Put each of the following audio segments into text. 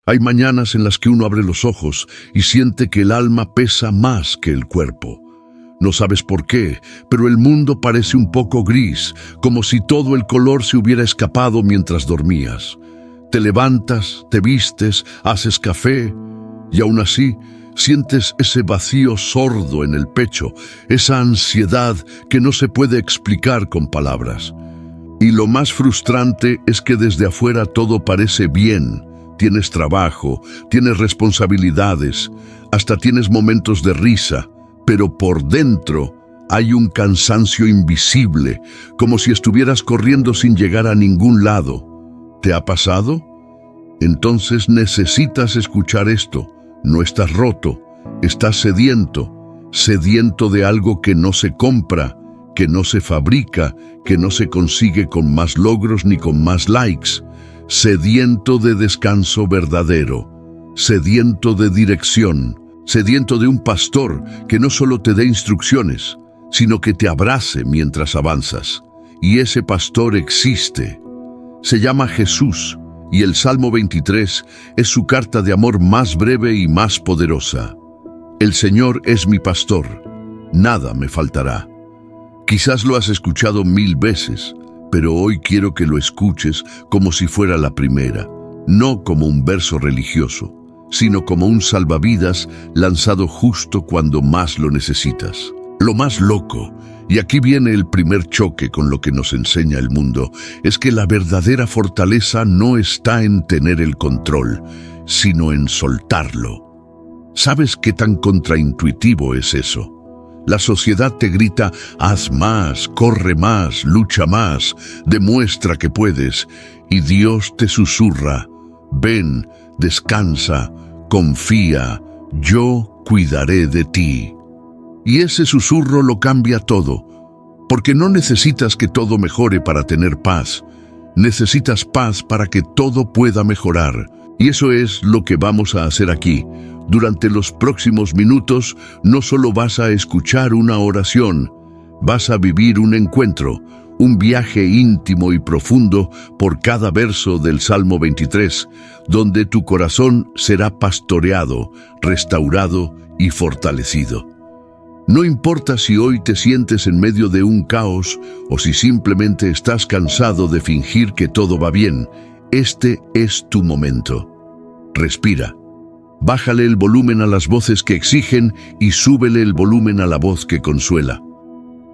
Hay mañanas en las que uno abre los ojos y siente que el alma pesa más que el cuerpo. No sabes por qué, pero el mundo parece un poco gris, como si todo el color se hubiera escapado mientras dormías. Te levantas, te vistes, haces café, y aún así sientes ese vacío sordo en el pecho, esa ansiedad que no se puede explicar con palabras. Y lo más frustrante es que desde afuera todo parece bien. Tienes trabajo, tienes responsabilidades, hasta tienes momentos de risa, pero por dentro hay un cansancio invisible, como si estuvieras corriendo sin llegar a ningún lado. ¿Te ha pasado? Entonces necesitas escuchar esto. No estás roto, estás sediento, sediento de algo que no se compra, que no se fabrica, que no se consigue con más logros ni con más likes. Sediento de descanso verdadero, sediento de dirección, sediento de un pastor que no solo te dé instrucciones, sino que te abrace mientras avanzas. Y ese pastor existe. Se llama Jesús, y el Salmo 23 es su carta de amor más breve y más poderosa. El Señor es mi pastor, nada me faltará. Quizás lo has escuchado 1000 veces, pero hoy quiero que lo escuches como si fuera la primera, no como un verso religioso, sino como un salvavidas lanzado justo cuando más lo necesitas. Lo más loco, y aquí viene el primer choque con lo que nos enseña el mundo, es que la verdadera fortaleza no está en tener el control, sino en soltarlo. ¿Sabes qué tan contraintuitivo es eso? La sociedad te grita, haz más, corre más, lucha más, demuestra que puedes, y Dios te susurra, ven, descansa, confía, yo cuidaré de ti. Y ese susurro lo cambia todo, porque no necesitas que todo mejore para tener paz, necesitas paz para que todo pueda mejorar. Y eso es lo que vamos a hacer aquí. Durante los próximos minutos no solo vas a escuchar una oración, vas a vivir un encuentro, un viaje íntimo y profundo por cada verso del Salmo 23, donde tu corazón será pastoreado, restaurado y fortalecido. No importa si hoy te sientes en medio de un caos o si simplemente estás cansado de fingir que todo va bien, este es tu momento. Respira. Bájale el volumen a las voces que exigen y súbele el volumen a la voz que consuela.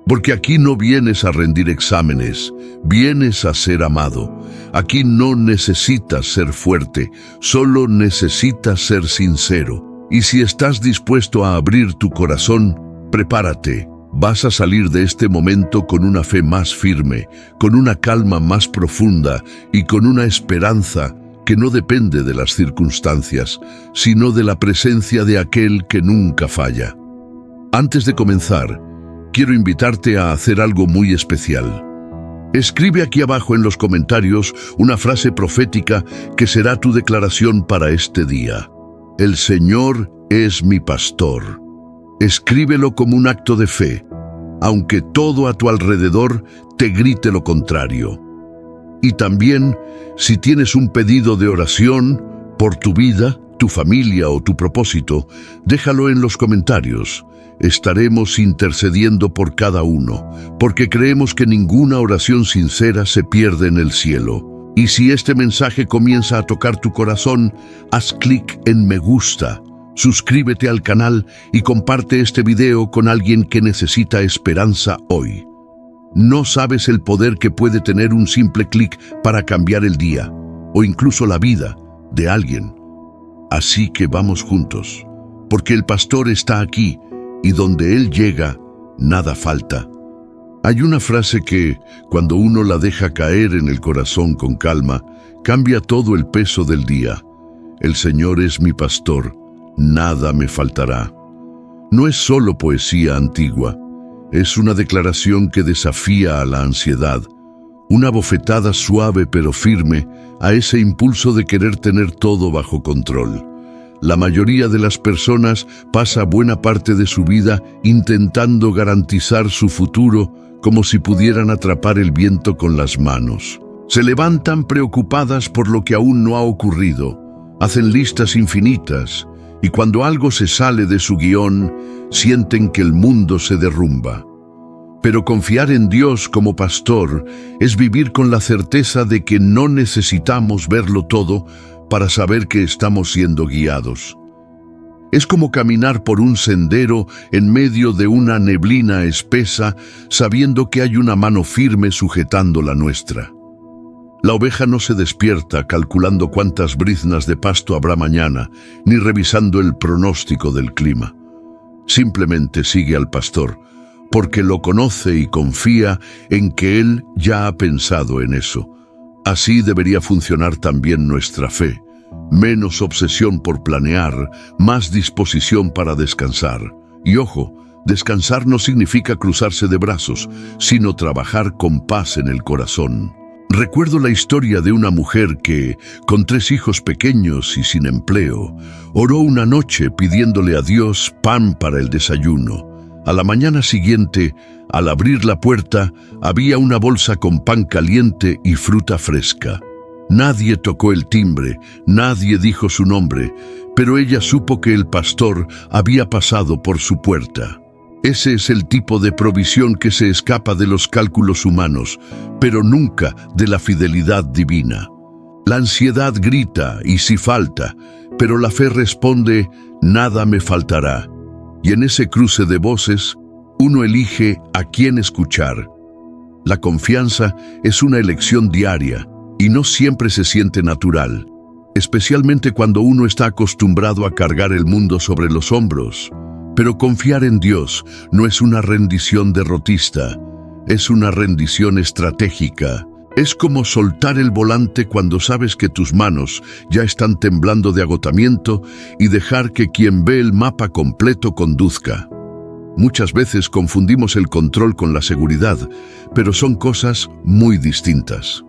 Porque aquí no vienes a rendir exámenes, vienes a ser amado. Aquí no necesitas ser fuerte, solo necesitas ser sincero. Y si estás dispuesto a abrir tu corazón, prepárate. Vas a salir de este momento con una fe más firme, con una calma más profunda y con una esperanza que no depende de las circunstancias, sino de la presencia de aquel que nunca falla. Antes de comenzar, quiero invitarte a hacer algo muy especial. Escribe aquí abajo en los comentarios una frase profética que será tu declaración para este día. El Señor es mi pastor. Escríbelo como un acto de fe, aunque todo a tu alrededor te grite lo contrario. Y también, si tienes un pedido de oración por tu vida, tu familia o tu propósito, déjalo en los comentarios. Estaremos intercediendo por cada uno, porque creemos que ninguna oración sincera se pierde en el cielo. Y si este mensaje comienza a tocar tu corazón, haz clic en me gusta, suscríbete al canal y comparte este video con alguien que necesita esperanza hoy. No sabes el poder que puede tener un simple clic para cambiar el día, o incluso la vida, de alguien. Así que vamos juntos, porque el pastor está aquí, y donde él llega, nada falta. Hay una frase que, cuando uno la deja caer en el corazón con calma, cambia todo el peso del día. El Señor es mi pastor, nada me faltará. No es solo poesía antigua, es una declaración que desafía a la ansiedad, una bofetada suave pero firme a ese impulso de querer tener todo bajo control. La mayoría de las personas pasa buena parte de su vida intentando garantizar su futuro como si pudieran atrapar el viento con las manos. Se levantan preocupadas por lo que aún no ha ocurrido, hacen listas infinitas, y cuando algo se sale de su guión, sienten que el mundo se derrumba. Pero confiar en Dios como pastor es vivir con la certeza de que no necesitamos verlo todo para saber que estamos siendo guiados. Es como caminar por un sendero en medio de una neblina espesa, sabiendo que hay una mano firme sujetando la nuestra. La oveja no se despierta calculando cuántas briznas de pasto habrá mañana, ni revisando el pronóstico del clima. Simplemente sigue al pastor, porque lo conoce y confía en que Él ya ha pensado en eso. Así debería funcionar también nuestra fe. Menos obsesión por planear, más disposición para descansar. Y ojo, descansar no significa cruzarse de brazos, sino trabajar con paz en el corazón. Recuerdo la historia de una mujer que, con 3 hijos pequeños y sin empleo, oró una noche pidiéndole a Dios pan para el desayuno. A la mañana siguiente, al abrir la puerta, había una bolsa con pan caliente y fruta fresca. Nadie tocó el timbre, nadie dijo su nombre, pero ella supo que el pastor había pasado por su puerta. Ese es el tipo de provisión que se escapa de los cálculos humanos, pero nunca de la fidelidad divina. La ansiedad grita, y si falta, pero la fe responde, nada me faltará. Y en ese cruce de voces, uno elige a quién escuchar. La confianza es una elección diaria, y no siempre se siente natural, especialmente cuando uno está acostumbrado a cargar el mundo sobre los hombros. Pero confiar en Dios no es una rendición derrotista, es una rendición estratégica. Es como soltar el volante cuando sabes que tus manos ya están temblando de agotamiento y dejar que quien ve el mapa completo conduzca. Muchas veces confundimos el control con la seguridad, pero son cosas muy distintas.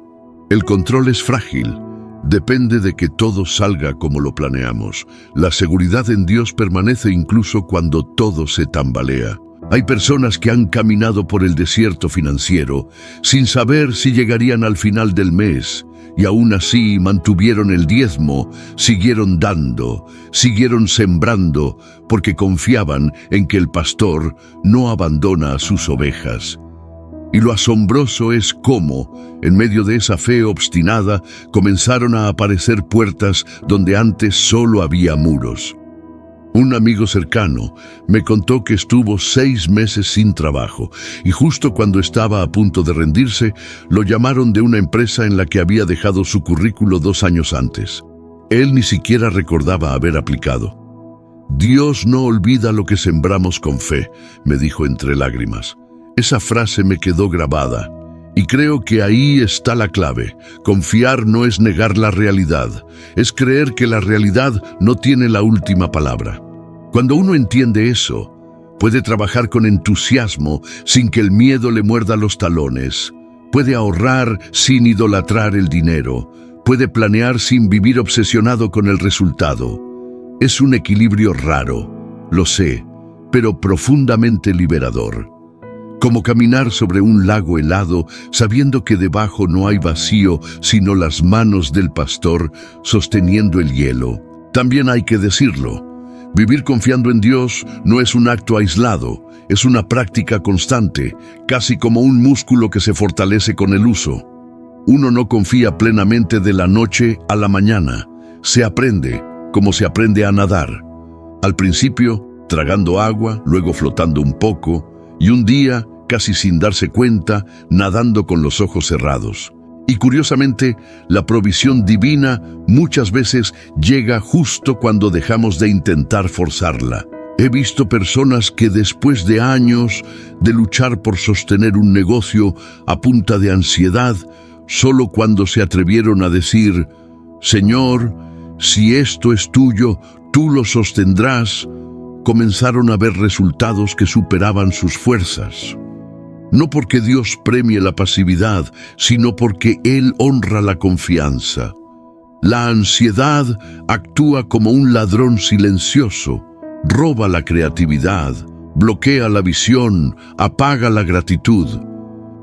El control es frágil, depende de que todo salga como lo planeamos. La seguridad en Dios permanece incluso cuando todo se tambalea. Hay personas que han caminado por el desierto financiero sin saber si llegarían al final del mes, y aún así mantuvieron el diezmo, siguieron dando, siguieron sembrando, porque confiaban en que el pastor no abandona a sus ovejas. Y lo asombroso es cómo, en medio de esa fe obstinada, comenzaron a aparecer puertas donde antes solo había muros. Un amigo cercano me contó que estuvo 6 meses sin trabajo y justo cuando estaba a punto de rendirse, lo llamaron de una empresa en la que había dejado su currículo 2 años antes. Él ni siquiera recordaba haber aplicado. Dios no olvida lo que sembramos con fe, me dijo entre lágrimas. Esa frase me quedó grabada. Y creo que ahí está la clave. Confiar no es negar la realidad, es creer que la realidad no tiene la última palabra. Cuando uno entiende eso, puede trabajar con entusiasmo sin que el miedo le muerda los talones. Puede ahorrar sin idolatrar el dinero. Puede planear sin vivir obsesionado con el resultado. Es un equilibrio raro, lo sé, pero profundamente liberador. Como caminar sobre un lago helado, sabiendo que debajo no hay vacío, sino las manos del pastor sosteniendo el hielo. También hay que decirlo, vivir confiando en Dios no es un acto aislado, es una práctica constante, casi como un músculo que se fortalece con el uso. Uno no confía plenamente de la noche a la mañana, se aprende como se aprende a nadar. Al principio, tragando agua, luego flotando un poco, y un día, casi sin darse cuenta, nadando con los ojos cerrados. Y curiosamente, la provisión divina muchas veces llega justo cuando dejamos de intentar forzarla. He visto personas que después de años de luchar por sostener un negocio a punta de ansiedad, solo cuando se atrevieron a decir, «Señor, si esto es tuyo, tú lo sostendrás», comenzaron a ver resultados que superaban sus fuerzas. No porque Dios premie la pasividad, sino porque Él honra la confianza. La ansiedad actúa como un ladrón silencioso, roba la creatividad, bloquea la visión, apaga la gratitud.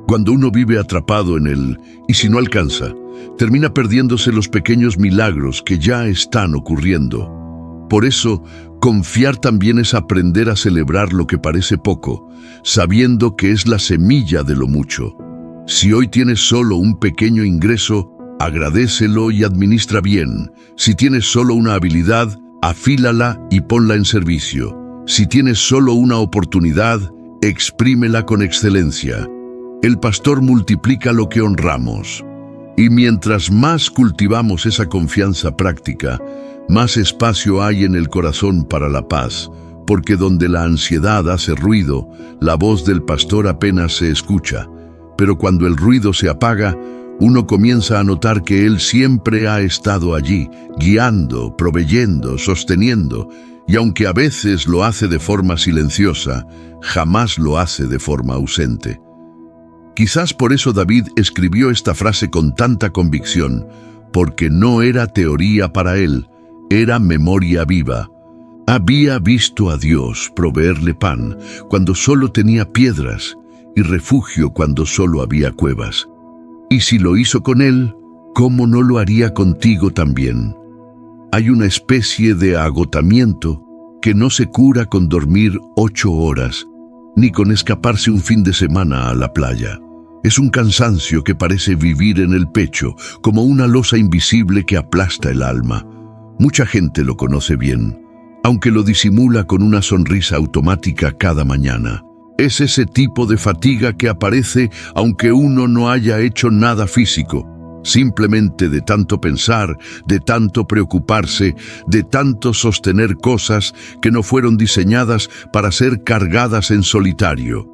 Cuando uno vive atrapado en él, y si no alcanza, termina perdiéndose los pequeños milagros que ya están ocurriendo. Por eso, confiar también es aprender a celebrar lo que parece poco, sabiendo que es la semilla de lo mucho. Si hoy tienes solo un pequeño ingreso, agradécelo y administra bien. Si tienes solo una habilidad, afílala y ponla en servicio. Si tienes solo una oportunidad, exprímela con excelencia. El pastor multiplica lo que honramos. Y mientras más cultivamos esa confianza práctica, más espacio hay en el corazón para la paz, porque donde la ansiedad hace ruido, la voz del pastor apenas se escucha. Pero cuando el ruido se apaga, uno comienza a notar que Él siempre ha estado allí, guiando, proveyendo, sosteniendo, y aunque a veces lo hace de forma silenciosa, jamás lo hace de forma ausente. Quizás por eso David escribió esta frase con tanta convicción, porque no era teoría para él, era memoria viva. Había visto a Dios proveerle pan cuando solo tenía piedras y refugio cuando solo había cuevas. Y si lo hizo con él, ¿cómo no lo haría contigo también? Hay una especie de agotamiento que no se cura con dormir 8 horas, ni con escaparse un fin de semana a la playa. Es un cansancio que parece vivir en el pecho, como una losa invisible que aplasta el alma. Mucha gente lo conoce bien, aunque lo disimula con una sonrisa automática cada mañana. Es ese tipo de fatiga que aparece aunque uno no haya hecho nada físico, simplemente de tanto pensar, de tanto preocuparse, de tanto sostener cosas que no fueron diseñadas para ser cargadas en solitario.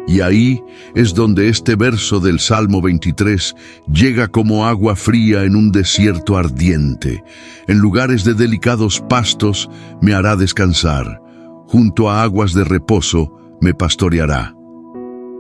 Y ahí es donde este verso del Salmo 23 llega como agua fría en un desierto ardiente. En lugares de delicados pastos me hará descansar, junto a aguas de reposo me pastoreará.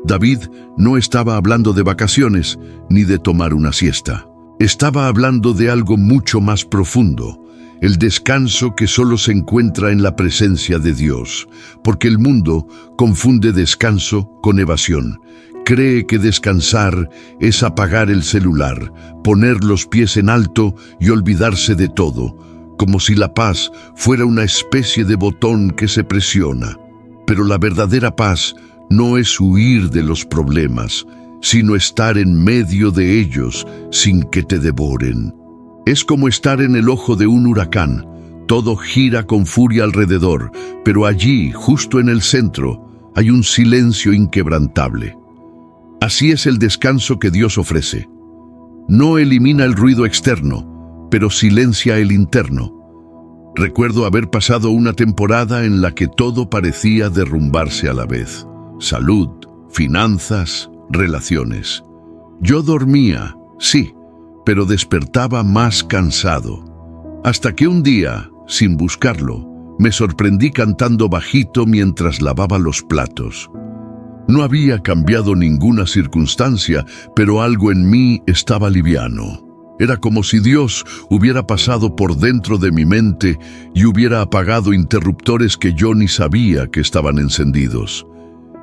David no estaba hablando de vacaciones ni de tomar una siesta. Estaba hablando de algo mucho más profundo, el descanso que solo se encuentra en la presencia de Dios, porque el mundo confunde descanso con evasión. Cree que descansar es apagar el celular, poner los pies en alto y olvidarse de todo, como si la paz fuera una especie de botón que se presiona. Pero la verdadera paz no es huir de los problemas, sino estar en medio de ellos sin que te devoren. Es como estar en el ojo de un huracán. Todo gira con furia alrededor, pero allí, justo en el centro, hay un silencio inquebrantable. Así es el descanso que Dios ofrece. No elimina el ruido externo, pero silencia el interno. Recuerdo haber pasado una temporada en la que todo parecía derrumbarse a la vez. Salud, finanzas, relaciones. Yo dormía, sí, pero despertaba más cansado. Hasta que un día, sin buscarlo, me sorprendí cantando bajito mientras lavaba los platos. No había cambiado ninguna circunstancia, pero algo en mí estaba liviano. Era como si Dios hubiera pasado por dentro de mi mente y hubiera apagado interruptores que yo ni sabía que estaban encendidos.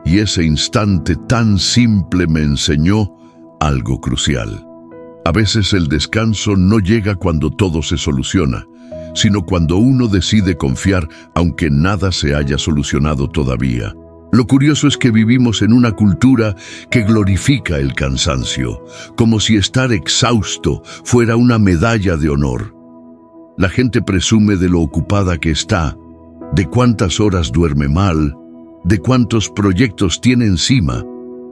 Y ese instante tan simple me enseñó algo crucial. A veces el descanso no llega cuando todo se soluciona, sino cuando uno decide confiar aunque nada se haya solucionado todavía. Lo curioso es que vivimos en una cultura que glorifica el cansancio, como si estar exhausto fuera una medalla de honor. La gente presume de lo ocupada que está, de cuántas horas duerme mal, de cuántos proyectos tiene encima,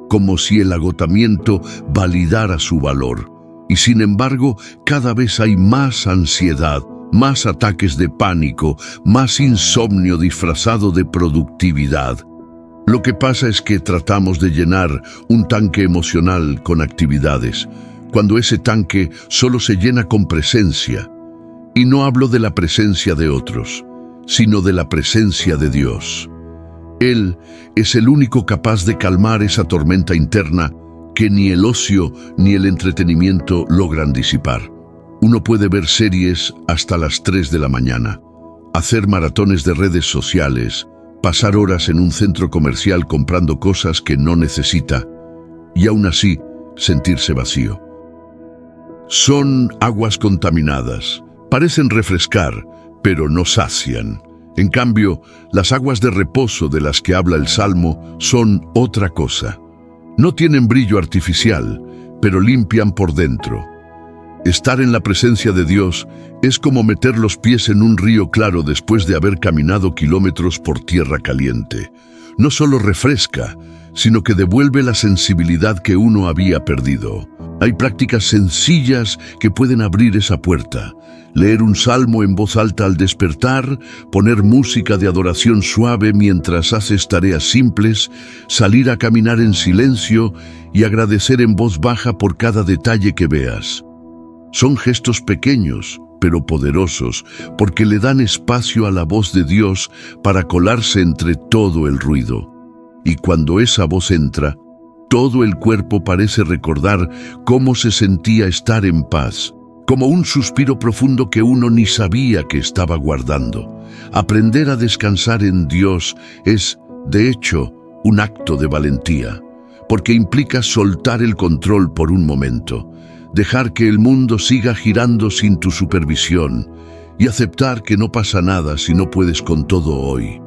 como si el agotamiento validara su valor. Y sin embargo, cada vez hay más ansiedad, más ataques de pánico, más insomnio disfrazado de productividad. Lo que pasa es que tratamos de llenar un tanque emocional con actividades, cuando ese tanque solo se llena con presencia. Y no hablo de la presencia de otros, sino de la presencia de Dios. Él es el único capaz de calmar esa tormenta interna que ni el ocio ni el entretenimiento logran disipar. Uno puede ver series hasta las 3 de la mañana, hacer maratones de redes sociales, pasar horas en un centro comercial comprando cosas que no necesita y aún así sentirse vacío. Son aguas contaminadas. Parecen refrescar, pero no sacian. En cambio, las aguas de reposo de las que habla el Salmo son otra cosa. No tienen brillo artificial, pero limpian por dentro. Estar en la presencia de Dios es como meter los pies en un río claro después de haber caminado kilómetros por tierra caliente. No solo refresca, sino que devuelve la sensibilidad que uno había perdido. Hay prácticas sencillas que pueden abrir esa puerta. Leer un salmo en voz alta al despertar, poner música de adoración suave mientras haces tareas simples, salir a caminar en silencio y agradecer en voz baja por cada detalle que veas. Son gestos pequeños, pero poderosos, porque le dan espacio a la voz de Dios para colarse entre todo el ruido. Y cuando esa voz entra, todo el cuerpo parece recordar cómo se sentía estar en paz, como un suspiro profundo que uno ni sabía que estaba guardando. Aprender a descansar en Dios es, de hecho, un acto de valentía, porque implica soltar el control por un momento, dejar que el mundo siga girando sin tu supervisión y aceptar que no pasa nada si no puedes con todo hoy.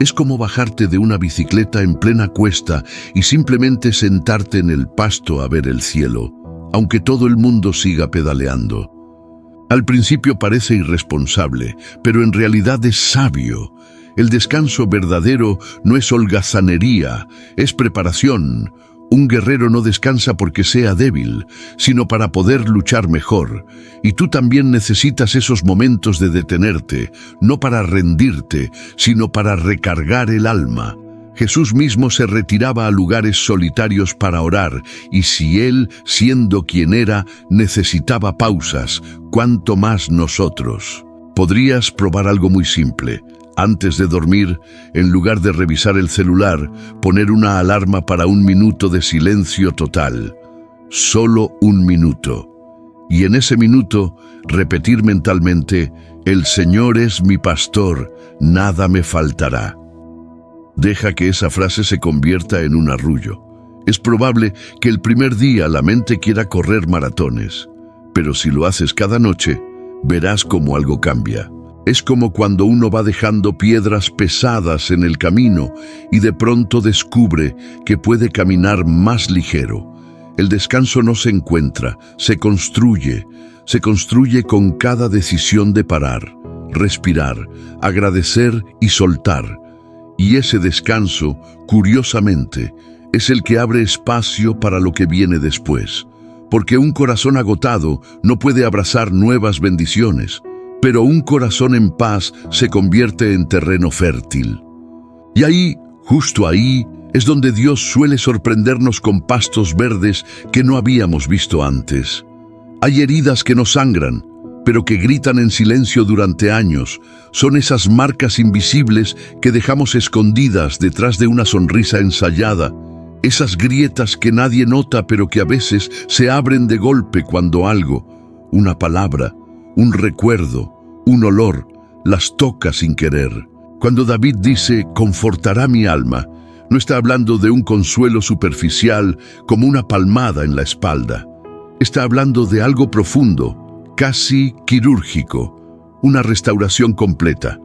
Es como bajarte de una bicicleta en plena cuesta y simplemente sentarte en el pasto a ver el cielo, aunque todo el mundo siga pedaleando. Al principio parece irresponsable, pero en realidad es sabio. El descanso verdadero no es holgazanería, es preparación. Un guerrero no descansa porque sea débil, sino para poder luchar mejor. Y tú también necesitas esos momentos de detenerte, no para rendirte, sino para recargar el alma. Jesús mismo se retiraba a lugares solitarios para orar, y si Él, siendo quien era, necesitaba pausas, ¿cuánto más nosotros? Podrías probar algo muy simple. Antes de dormir, en lugar de revisar el celular, poner una alarma para 1 minuto de silencio total. Solo 1 minuto. Y en ese minuto, repetir mentalmente, «El Señor es mi pastor, nada me faltará». Deja que esa frase se convierta en un arrullo. Es probable que el primer día la mente quiera correr maratones, pero si lo haces cada noche, verás cómo algo cambia. Es como cuando uno va dejando piedras pesadas en el camino y de pronto descubre que puede caminar más ligero. El descanso no se encuentra, se construye con cada decisión de parar, respirar, agradecer y soltar. Y ese descanso, curiosamente, es el que abre espacio para lo que viene después. Porque un corazón agotado no puede abrazar nuevas bendiciones, pero un corazón en paz se convierte en terreno fértil. Y ahí, justo ahí, es donde Dios suele sorprendernos con pastos verdes que no habíamos visto antes. Hay heridas que no sangran, pero que gritan en silencio durante años. Son esas marcas invisibles que dejamos escondidas detrás de una sonrisa ensayada. Esas grietas que nadie nota, pero que a veces se abren de golpe cuando algo, una palabra, un recuerdo, un olor, las toca sin querer. Cuando David dice, confortará mi alma, no está hablando de un consuelo superficial como una palmada en la espalda. Está hablando de algo profundo, casi quirúrgico, una restauración completa,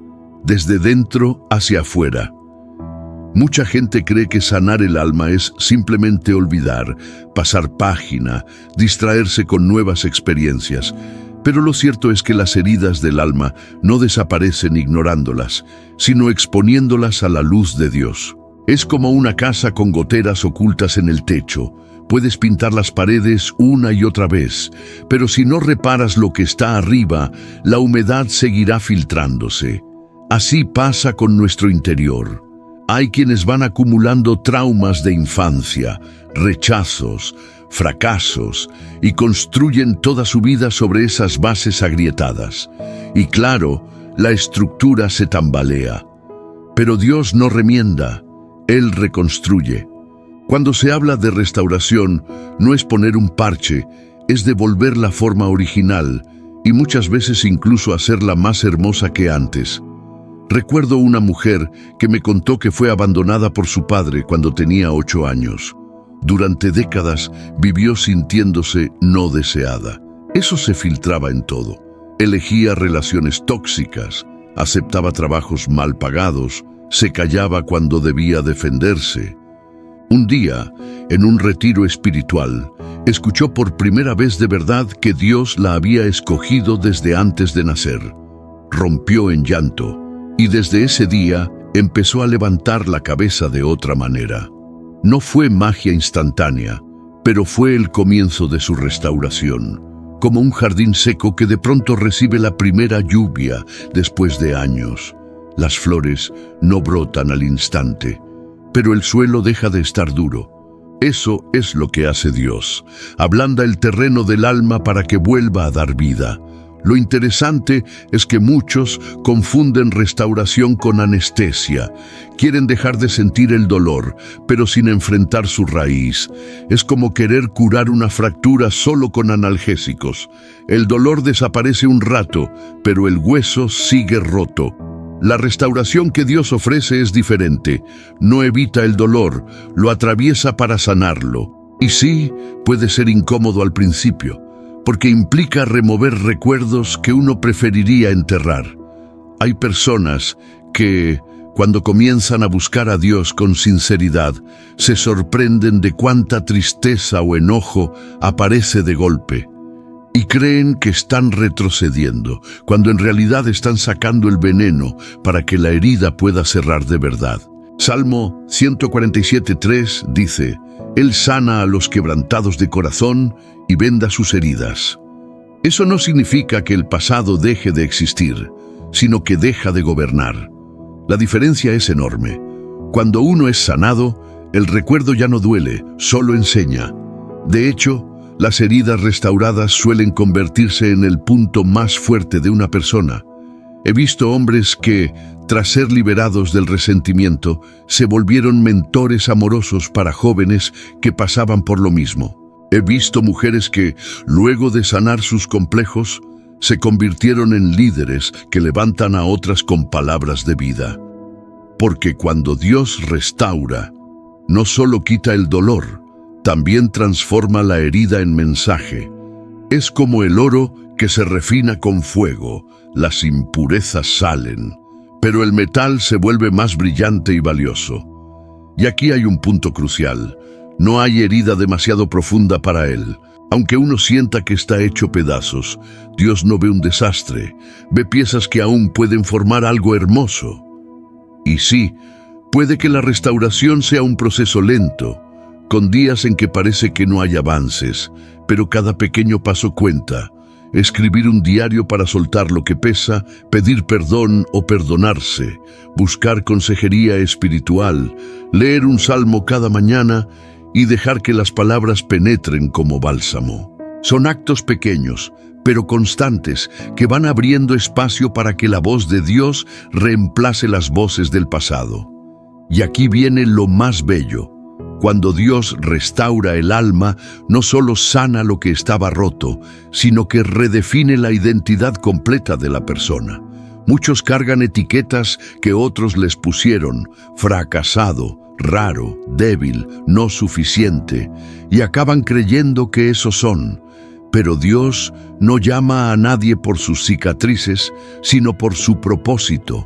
desde dentro hacia afuera. Mucha gente cree que sanar el alma es simplemente olvidar, pasar página, distraerse con nuevas experiencias. Pero lo cierto es que las heridas del alma no desaparecen ignorándolas, sino exponiéndolas a la luz de Dios. Es como una casa con goteras ocultas en el techo. Puedes pintar las paredes una y otra vez, pero si no reparas lo que está arriba, la humedad seguirá filtrándose. Así pasa con nuestro interior. Hay quienes van acumulando traumas de infancia, rechazos, fracasos, y construyen toda su vida sobre esas bases agrietadas. Y claro, la estructura se tambalea. Pero Dios no remienda, Él reconstruye. Cuando se habla de restauración, no es poner un parche, es devolver la forma original, y muchas veces incluso hacerla más hermosa que antes. Recuerdo una mujer que me contó que fue abandonada por su padre cuando tenía 8 años. Durante décadas vivió sintiéndose no deseada. Eso se filtraba en todo. Elegía relaciones tóxicas, aceptaba trabajos mal pagados, se callaba cuando debía defenderse. Un día, en un retiro espiritual, escuchó por primera vez de verdad que Dios la había escogido desde antes de nacer. Rompió en llanto, y desde ese día empezó a levantar la cabeza de otra manera. No fue magia instantánea, pero fue el comienzo de su restauración, como un jardín seco que de pronto recibe la primera lluvia después de años. Las flores no brotan al instante, pero el suelo deja de estar duro. Eso es lo que hace Dios. Ablanda el terreno del alma para que vuelva a dar vida. Lo interesante es que muchos confunden restauración con anestesia. Quieren dejar de sentir el dolor, pero sin enfrentar su raíz. Es como querer curar una fractura solo con analgésicos. El dolor desaparece un rato, pero el hueso sigue roto. La restauración que Dios ofrece es diferente. No evita el dolor, lo atraviesa para sanarlo. Y sí, puede ser incómodo al principio, porque implica remover recuerdos que uno preferiría enterrar. Hay personas que, cuando comienzan a buscar a Dios con sinceridad, se sorprenden de cuánta tristeza o enojo aparece de golpe. Y creen que están retrocediendo, cuando en realidad están sacando el veneno para que la herida pueda cerrar de verdad. Salmo 147:3 dice: Él sana a los quebrantados de corazón y venda sus heridas. Eso no significa que el pasado deje de existir, sino que deja de gobernar. La diferencia es enorme. Cuando uno es sanado, el recuerdo ya no duele, solo enseña. De hecho, las heridas restauradas suelen convertirse en el punto más fuerte de una persona. He visto hombres que, tras ser liberados del resentimiento, se volvieron mentores amorosos para jóvenes que pasaban por lo mismo. He visto mujeres que, luego de sanar sus complejos, se convirtieron en líderes que levantan a otras con palabras de vida. Porque cuando Dios restaura, no solo quita el dolor, también transforma la herida en mensaje. Es como el oro que se refina con fuego, las impurezas salen, pero el metal se vuelve más brillante y valioso. Y aquí hay un punto crucial. No hay herida demasiado profunda para él. Aunque uno sienta que está hecho pedazos, Dios no ve un desastre, ve piezas que aún pueden formar algo hermoso. Y sí, puede que la restauración sea un proceso lento, con días en que parece que no hay avances, pero cada pequeño paso cuenta. Escribir un diario para soltar lo que pesa, pedir perdón o perdonarse, buscar consejería espiritual, leer un salmo cada mañana y dejar que las palabras penetren como bálsamo. Son actos pequeños, pero constantes, que van abriendo espacio para que la voz de Dios reemplace las voces del pasado. Y aquí viene lo más bello. Cuando Dios restaura el alma, no solo sana lo que estaba roto, sino que redefine la identidad completa de la persona. Muchos cargan etiquetas que otros les pusieron: fracasado, raro, débil, no suficiente, y acaban creyendo que esos son. Pero Dios no llama a nadie por sus cicatrices, sino por su propósito.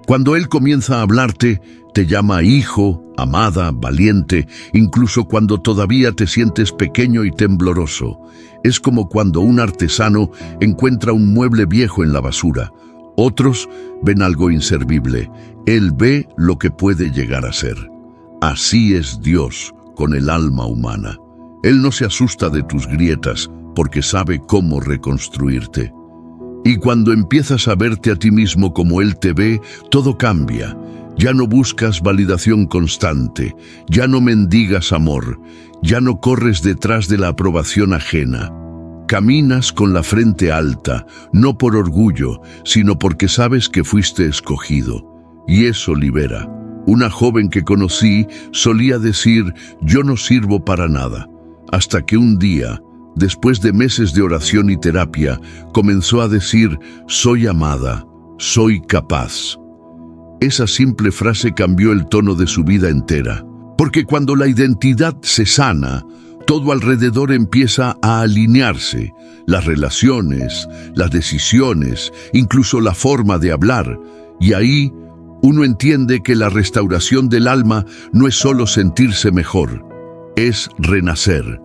Cuando Él comienza a hablarte, te llama hijo, amada, valiente, incluso cuando todavía te sientes pequeño y tembloroso. Es como cuando un artesano encuentra un mueble viejo en la basura. Otros ven algo inservible. Él ve lo que puede llegar a ser. Así es Dios con el alma humana. Él no se asusta de tus grietas porque sabe cómo reconstruirte. Y cuando empiezas a verte a ti mismo como Él te ve, todo cambia. Ya no buscas validación constante, ya no mendigas amor, ya no corres detrás de la aprobación ajena. Caminas con la frente alta, no por orgullo, sino porque sabes que fuiste escogido. Y eso libera. Una joven que conocí solía decir: yo no sirvo para nada, hasta que un día, después de meses de oración y terapia, comenzó a decir: soy amada, soy capaz. Esa simple frase cambió el tono de su vida entera, porque cuando la identidad se sana, Todo alrededor empieza a alinearse, las relaciones, las decisiones, incluso la forma de hablar, y ahí uno entiende que la restauración del alma no es solo sentirse mejor, es renacer.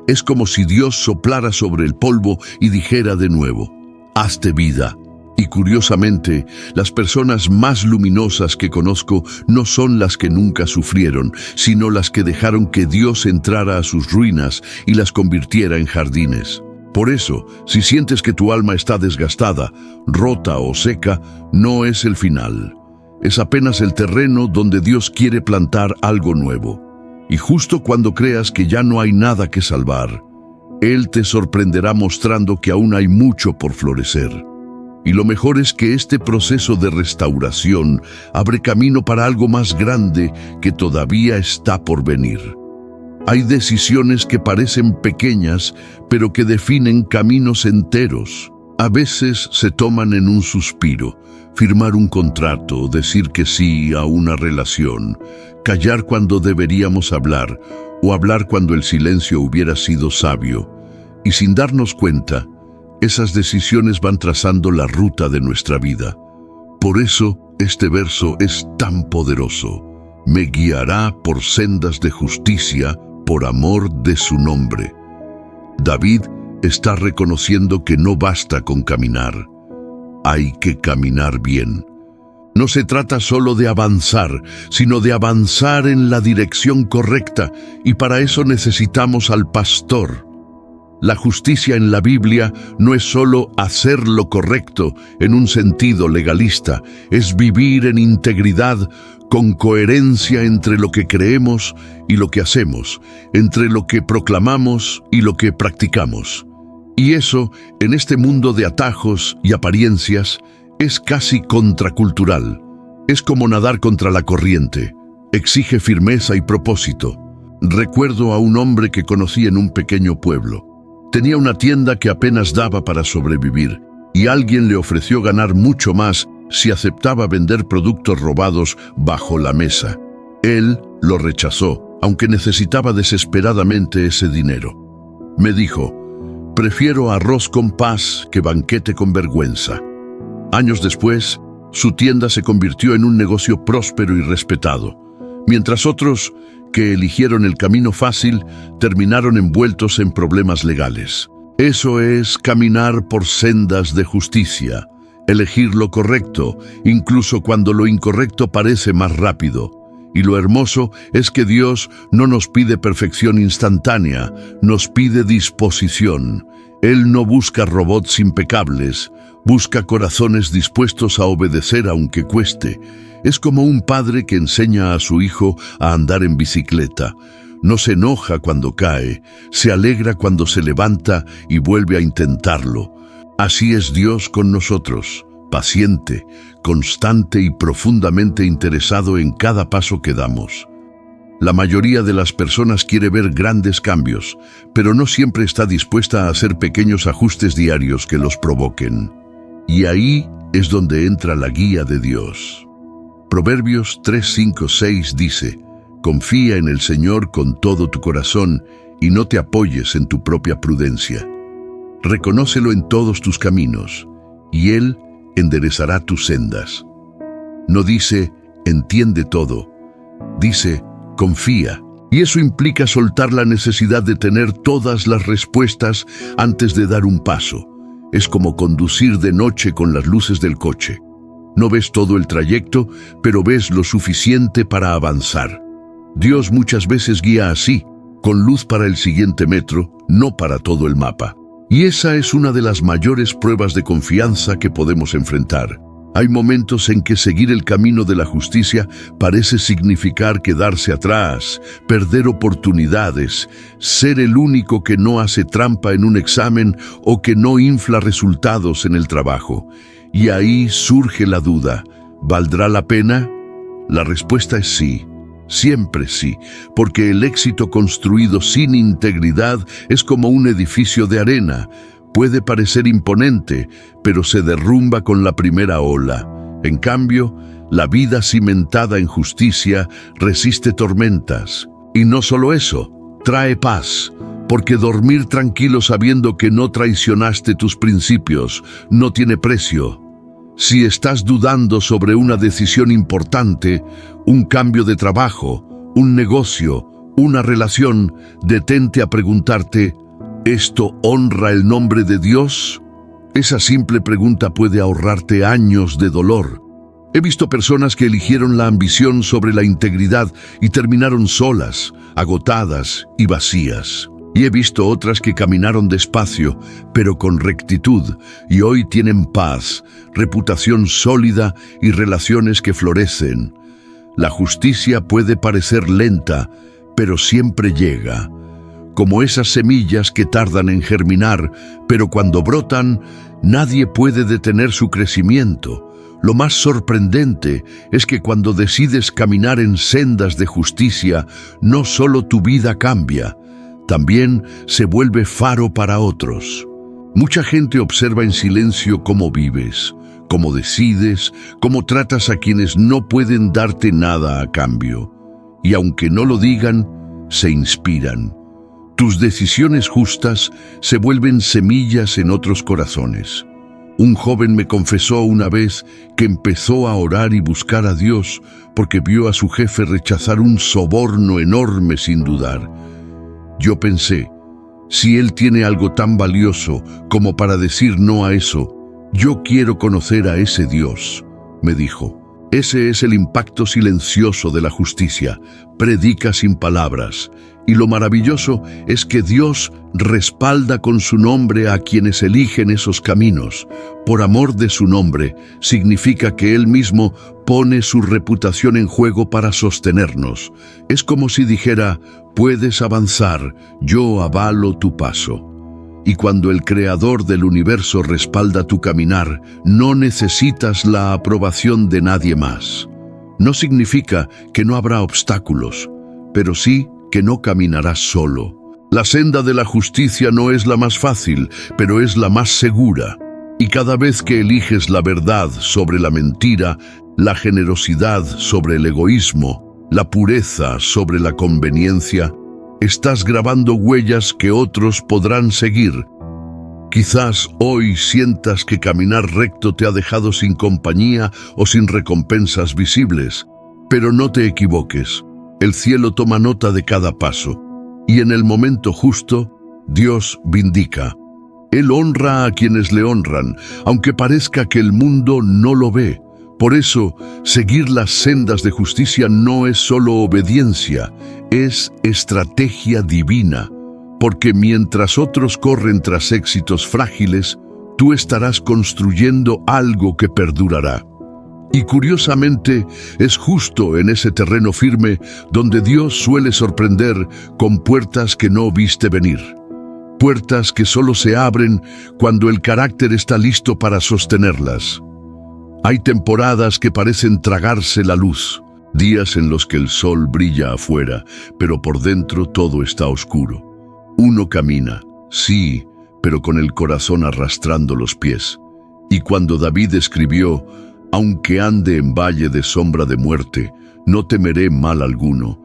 Es como si Dios soplara sobre el polvo y dijera de nuevo, hazte vida. Y curiosamente, las personas más luminosas que conozco no son las que nunca sufrieron, sino las que dejaron que Dios entrara a sus ruinas y las convirtiera en jardines. Por eso, si sientes que tu alma está desgastada, rota o seca, no es el final. Es apenas el terreno donde Dios quiere plantar algo nuevo. Y justo cuando creas que ya no hay nada que salvar, Él te sorprenderá mostrando que aún hay mucho por florecer. Y lo mejor es que este proceso de restauración abre camino para algo más grande que todavía está por venir. Hay decisiones que parecen pequeñas, pero que definen caminos enteros. A veces se toman en un suspiro, firmar un contrato, decir que sí a una relación, callar cuando deberíamos hablar, o hablar cuando el silencio hubiera sido sabio. Y sin darnos cuenta, esas decisiones van trazando la ruta de nuestra vida. Por eso, este verso es tan poderoso. Me guiará por sendas de justicia, por amor de su nombre. David está reconociendo que no basta con caminar. Hay que caminar bien. No se trata solo de avanzar, sino de avanzar en la dirección correcta, y para eso necesitamos al pastor. La justicia en la Biblia no es solo hacer lo correcto en un sentido legalista, es vivir en integridad, con coherencia entre lo que creemos y lo que hacemos, entre lo que proclamamos y lo que practicamos. Y eso, en este mundo de atajos y apariencias, es casi contracultural. Es como nadar contra la corriente. Exige firmeza y propósito. Recuerdo a un hombre que conocí en un pequeño pueblo. Tenía una tienda que apenas daba para sobrevivir, y alguien le ofreció ganar mucho más si aceptaba vender productos robados bajo la mesa. Él lo rechazó, aunque necesitaba desesperadamente ese dinero. Me dijo, prefiero arroz con paz que banquete con vergüenza. Años después, su tienda se convirtió en un negocio próspero y respetado, mientras otros que eligieron el camino fácil terminaron envueltos en problemas legales. Eso es caminar por sendas de justicia, elegir lo correcto, incluso cuando lo incorrecto parece más rápido. Y lo hermoso es que Dios no nos pide perfección instantánea, nos pide disposición. Él no busca robots impecables, busca corazones dispuestos a obedecer aunque cueste. Es como un padre que enseña a su hijo a andar en bicicleta. No se enoja cuando cae, se alegra cuando se levanta y vuelve a intentarlo. Así es Dios con nosotros, paciente, constante y profundamente interesado en cada paso que damos. La mayoría de las personas quiere ver grandes cambios, pero no siempre está dispuesta a hacer pequeños ajustes diarios que los provoquen. Y ahí es donde entra la guía de Dios. Proverbios 3:5-6 dice, confía en el Señor con todo tu corazón y no te apoyes en tu propia prudencia. Reconócelo en todos tus caminos, y Él enderezará tus sendas. No dice, entiende todo, dice, confía. Y eso implica soltar la necesidad de tener todas las respuestas antes de dar un paso. Es como conducir de noche con las luces del coche. No ves todo el trayecto, pero ves lo suficiente para avanzar. Dios muchas veces guía así, con luz para el siguiente metro, no para todo el mapa. Y esa es una de las mayores pruebas de confianza que podemos enfrentar. Hay momentos en que seguir el camino de la justicia parece significar quedarse atrás, perder oportunidades, ser el único que no hace trampa en un examen o que no infla resultados en el trabajo. Y ahí surge la duda, ¿valdrá la pena? La respuesta es sí, siempre sí, porque el éxito construido sin integridad es como un edificio de arena. Puede parecer imponente, pero se derrumba con la primera ola. En cambio, la vida cimentada en justicia resiste tormentas. Y no solo eso, trae paz, porque dormir tranquilo sabiendo que no traicionaste tus principios no tiene precio. Si estás dudando sobre una decisión importante, un cambio de trabajo, un negocio, una relación, detente a preguntarte, ¿esto honra el nombre de Dios? Esa simple pregunta puede ahorrarte años de dolor. He visto personas que eligieron la ambición sobre la integridad y terminaron solas, agotadas y vacías. Y he visto otras que caminaron despacio, pero con rectitud, y hoy tienen paz, reputación sólida y relaciones que florecen. La justicia puede parecer lenta, pero siempre llega. Como esas semillas que tardan en germinar, pero cuando brotan, nadie puede detener su crecimiento. Lo más sorprendente es que cuando decides caminar en sendas de justicia, no solo tu vida cambia, también se vuelve faro para otros. Mucha gente observa en silencio cómo vives, cómo decides, cómo tratas a quienes no pueden darte nada a cambio. Y aunque no lo digan, se inspiran. Tus decisiones justas se vuelven semillas en otros corazones. Un joven me confesó una vez que empezó a orar y buscar a Dios porque vio a su jefe rechazar un soborno enorme sin dudar. Yo pensé, si él tiene algo tan valioso como para decir no a eso, yo quiero conocer a ese Dios, me dijo. Ese es el impacto silencioso de la justicia, predica sin palabras. Y lo maravilloso es que Dios respalda con su nombre a quienes eligen esos caminos. Por amor de su nombre, significa que Él mismo pone su reputación en juego para sostenernos. Es como si dijera, puedes avanzar, yo avalo tu paso. Y cuando el Creador del universo respalda tu caminar, no necesitas la aprobación de nadie más. No significa que no habrá obstáculos, pero sí que no caminarás solo. La senda de la justicia no es la más fácil, pero es la más segura. Y cada vez que eliges la verdad sobre la mentira, la generosidad sobre el egoísmo, la pureza sobre la conveniencia, estás grabando huellas que otros podrán seguir. Quizás hoy sientas que caminar recto te ha dejado sin compañía o sin recompensas visibles, pero no te equivoques. El cielo toma nota de cada paso, y en el momento justo, Dios vindica. Él honra a quienes le honran, aunque parezca que el mundo no lo ve. Por eso, seguir las sendas de justicia no es solo obediencia, es estrategia divina, porque mientras otros corren tras éxitos frágiles, tú estarás construyendo algo que perdurará. Y curiosamente, es justo en ese terreno firme donde Dios suele sorprender con puertas que no viste venir. Puertas que solo se abren cuando el carácter está listo para sostenerlas. Hay temporadas que parecen tragarse la luz, días en los que el sol brilla afuera, pero por dentro todo está oscuro. Uno camina, sí, pero con el corazón arrastrando los pies. Y cuando David escribió, aunque ande en valle de sombra de muerte, no temeré mal alguno,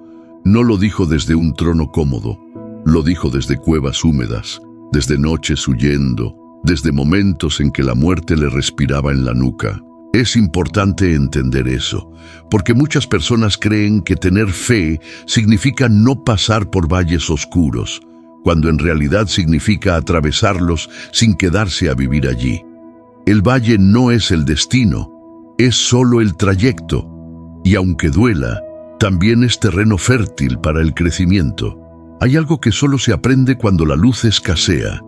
no lo dijo desde un trono cómodo, lo dijo desde cuevas húmedas, desde noches huyendo, desde momentos en que la muerte le respiraba en la nuca. Es importante entender eso, porque muchas personas creen que tener fe significa no pasar por valles oscuros, cuando en realidad significa atravesarlos sin quedarse a vivir allí. El valle no es el destino, es solo el trayecto, y aunque duela, también es terreno fértil para el crecimiento. Hay algo que solo se aprende cuando la luz escasea,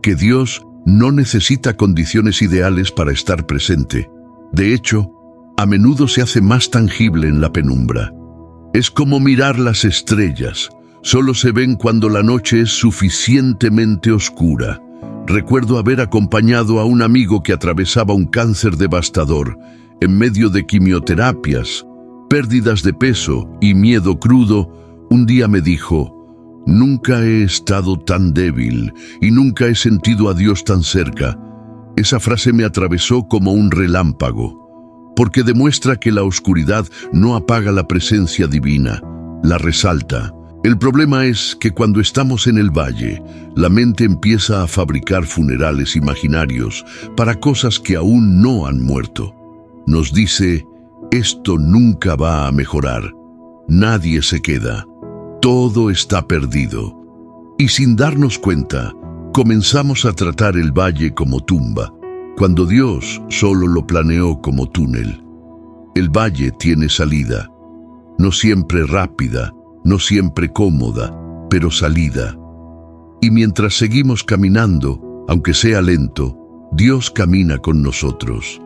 que Dios no necesita condiciones ideales para estar presente. De hecho, a menudo se hace más tangible en la penumbra. Es como mirar las estrellas, solo se ven cuando la noche es suficientemente oscura. Recuerdo haber acompañado a un amigo que atravesaba un cáncer devastador, en medio de quimioterapias, pérdidas de peso y miedo crudo. Un día me dijo, nunca he estado tan débil y nunca he sentido a Dios tan cerca. Esa frase me atravesó como un relámpago, porque demuestra que la oscuridad no apaga la presencia divina, la resalta. El problema es que cuando estamos en el valle, la mente empieza a fabricar funerales imaginarios para cosas que aún no han muerto. Nos dice, esto nunca va a mejorar, nadie se queda, todo está perdido. Y sin darnos cuenta, comenzamos a tratar el valle como tumba, cuando Dios solo lo planeó como túnel. El valle tiene salida, no siempre rápida, no siempre cómoda, pero salida. Y mientras seguimos caminando, aunque sea lento, Dios camina con nosotros.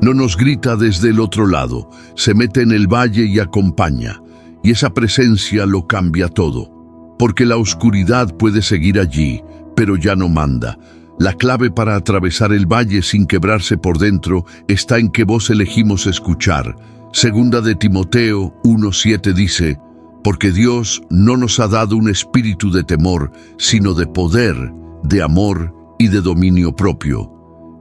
No nos grita desde el otro lado, se mete en el valle y acompaña, y esa presencia lo cambia todo, porque la oscuridad puede seguir allí, pero ya no manda. La clave para atravesar el valle sin quebrarse por dentro está en qué voz elegimos escuchar. Segunda de Timoteo 1:7 dice, porque Dios no nos ha dado un espíritu de temor, sino de poder, de amor y de dominio propio.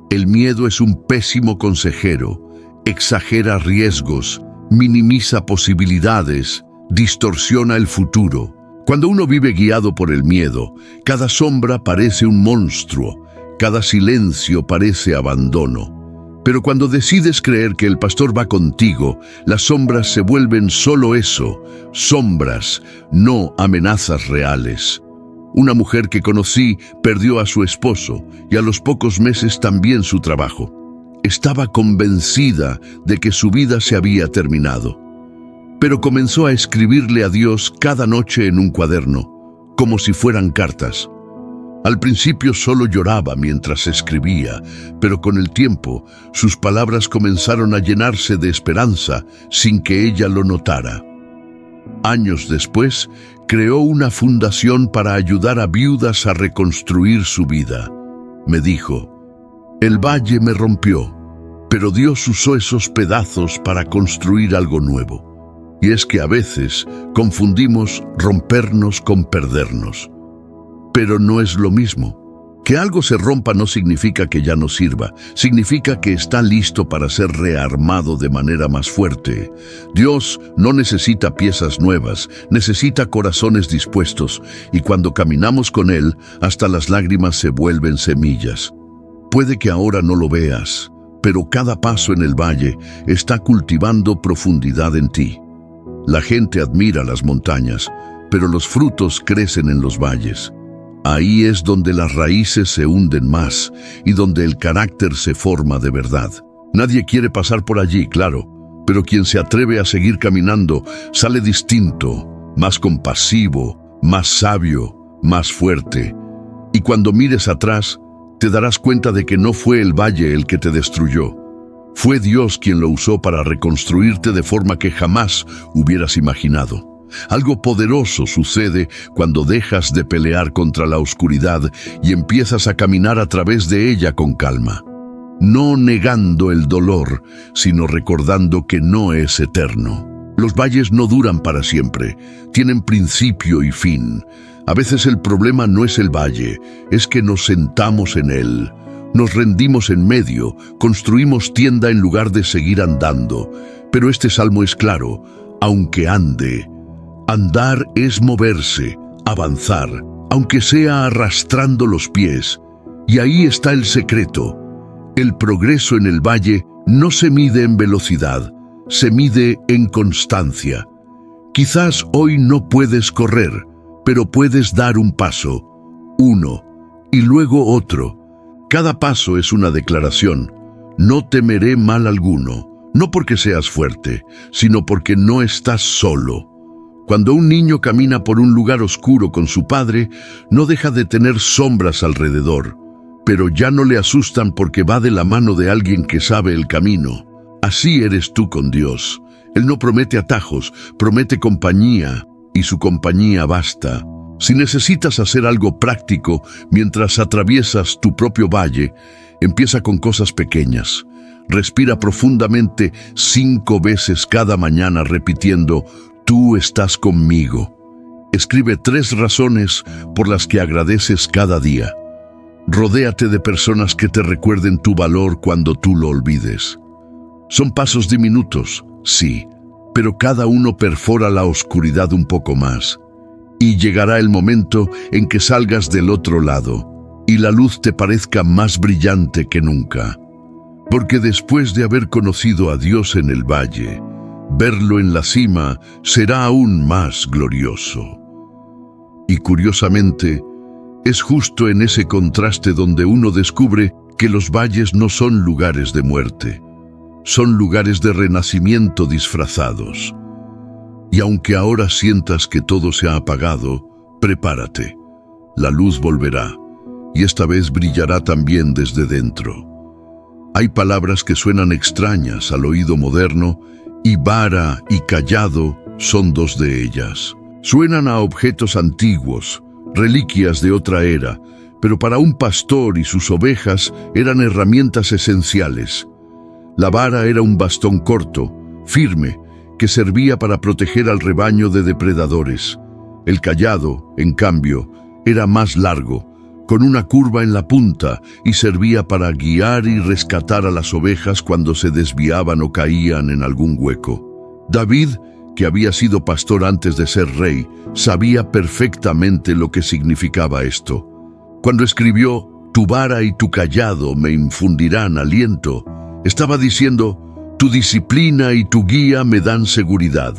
El miedo es un pésimo consejero, exagera riesgos, minimiza posibilidades, distorsiona el futuro. Cuando uno vive guiado por el miedo, cada sombra parece un monstruo, cada silencio parece abandono. Pero cuando decides creer que el pastor va contigo, las sombras se vuelven solo eso, sombras, no amenazas reales. Una mujer que conocí perdió a su esposo y a los pocos meses también su trabajo. Estaba convencida de que su vida se había terminado. Pero comenzó a escribirle a Dios cada noche en un cuaderno, como si fueran cartas. Al principio solo lloraba mientras escribía, pero con el tiempo sus palabras comenzaron a llenarse de esperanza sin que ella lo notara. Años después, creó una fundación para ayudar a viudas a reconstruir su vida. Me dijo, el valle me rompió, pero Dios usó esos pedazos para construir algo nuevo. Y es que a veces confundimos rompernos con perdernos. Pero no es lo mismo. Que algo se rompa no significa que ya no sirva, significa que está listo para ser rearmado de manera más fuerte. Dios no necesita piezas nuevas, necesita corazones dispuestos, y cuando caminamos con Él, hasta las lágrimas se vuelven semillas. Puede que ahora no lo veas, pero cada paso en el valle está cultivando profundidad en ti. La gente admira las montañas, pero los frutos crecen en los valles. Ahí es donde las raíces se hunden más y donde el carácter se forma de verdad. Nadie quiere pasar por allí, claro, pero quien se atreve a seguir caminando sale distinto, más compasivo, más sabio, más fuerte. Y cuando mires atrás, te darás cuenta de que no fue el valle el que te destruyó. Fue Dios quien lo usó para reconstruirte de forma que jamás hubieras imaginado. Algo poderoso sucede cuando dejas de pelear contra la oscuridad y empiezas a caminar a través de ella con calma. No negando el dolor, sino recordando que no es eterno. Los valles no duran para siempre, tienen principio y fin. A veces el problema no es el valle, es que nos sentamos en él. Nos rendimos en medio, construimos tienda en lugar de seguir andando. Pero este salmo es claro, aunque ande. Andar es moverse, avanzar, aunque sea arrastrando los pies. Y ahí está el secreto. El progreso en el valle no se mide en velocidad, se mide en constancia. Quizás hoy no puedes correr, pero puedes dar un paso, uno, y luego otro. Cada paso es una declaración. No temeré mal alguno, no porque seas fuerte, sino porque no estás solo. Cuando un niño camina por un lugar oscuro con su padre, no deja de tener sombras alrededor, pero ya no le asustan porque va de la mano de alguien que sabe el camino. Así eres tú con Dios. Él no promete atajos, promete compañía, y su compañía basta. Si necesitas hacer algo práctico mientras atraviesas tu propio valle, empieza con cosas pequeñas. Respira profundamente 5 veces cada mañana repitiendo, tú estás conmigo. Escribe 3 razones por las que agradeces cada día. Rodéate de personas que te recuerden tu valor cuando tú lo olvides. Son pasos diminutos, sí, pero cada uno perfora la oscuridad un poco más. Y llegará el momento en que salgas del otro lado y la luz te parezca más brillante que nunca. Porque después de haber conocido a Dios en el valle, verlo en la cima será aún más glorioso. Y curiosamente, es justo en ese contraste donde uno descubre que los valles no son lugares de muerte, son lugares de renacimiento disfrazados. Y aunque ahora sientas que todo se ha apagado, prepárate. La luz volverá, y esta vez brillará también desde dentro. Hay palabras que suenan extrañas al oído moderno, y vara y cayado son dos de ellas. Suenan a objetos antiguos, reliquias de otra era, pero para un pastor y sus ovejas eran herramientas esenciales. La vara era un bastón corto, firme, que servía para proteger al rebaño de depredadores. El cayado, en cambio, era más largo, con una curva en la punta, y servía para guiar y rescatar a las ovejas cuando se desviaban o caían en algún hueco. David, que había sido pastor antes de ser rey, sabía perfectamente lo que significaba esto. Cuando escribió, «Tu vara y tu cayado me infundirán aliento», estaba diciendo, «Tu disciplina y tu guía me dan seguridad».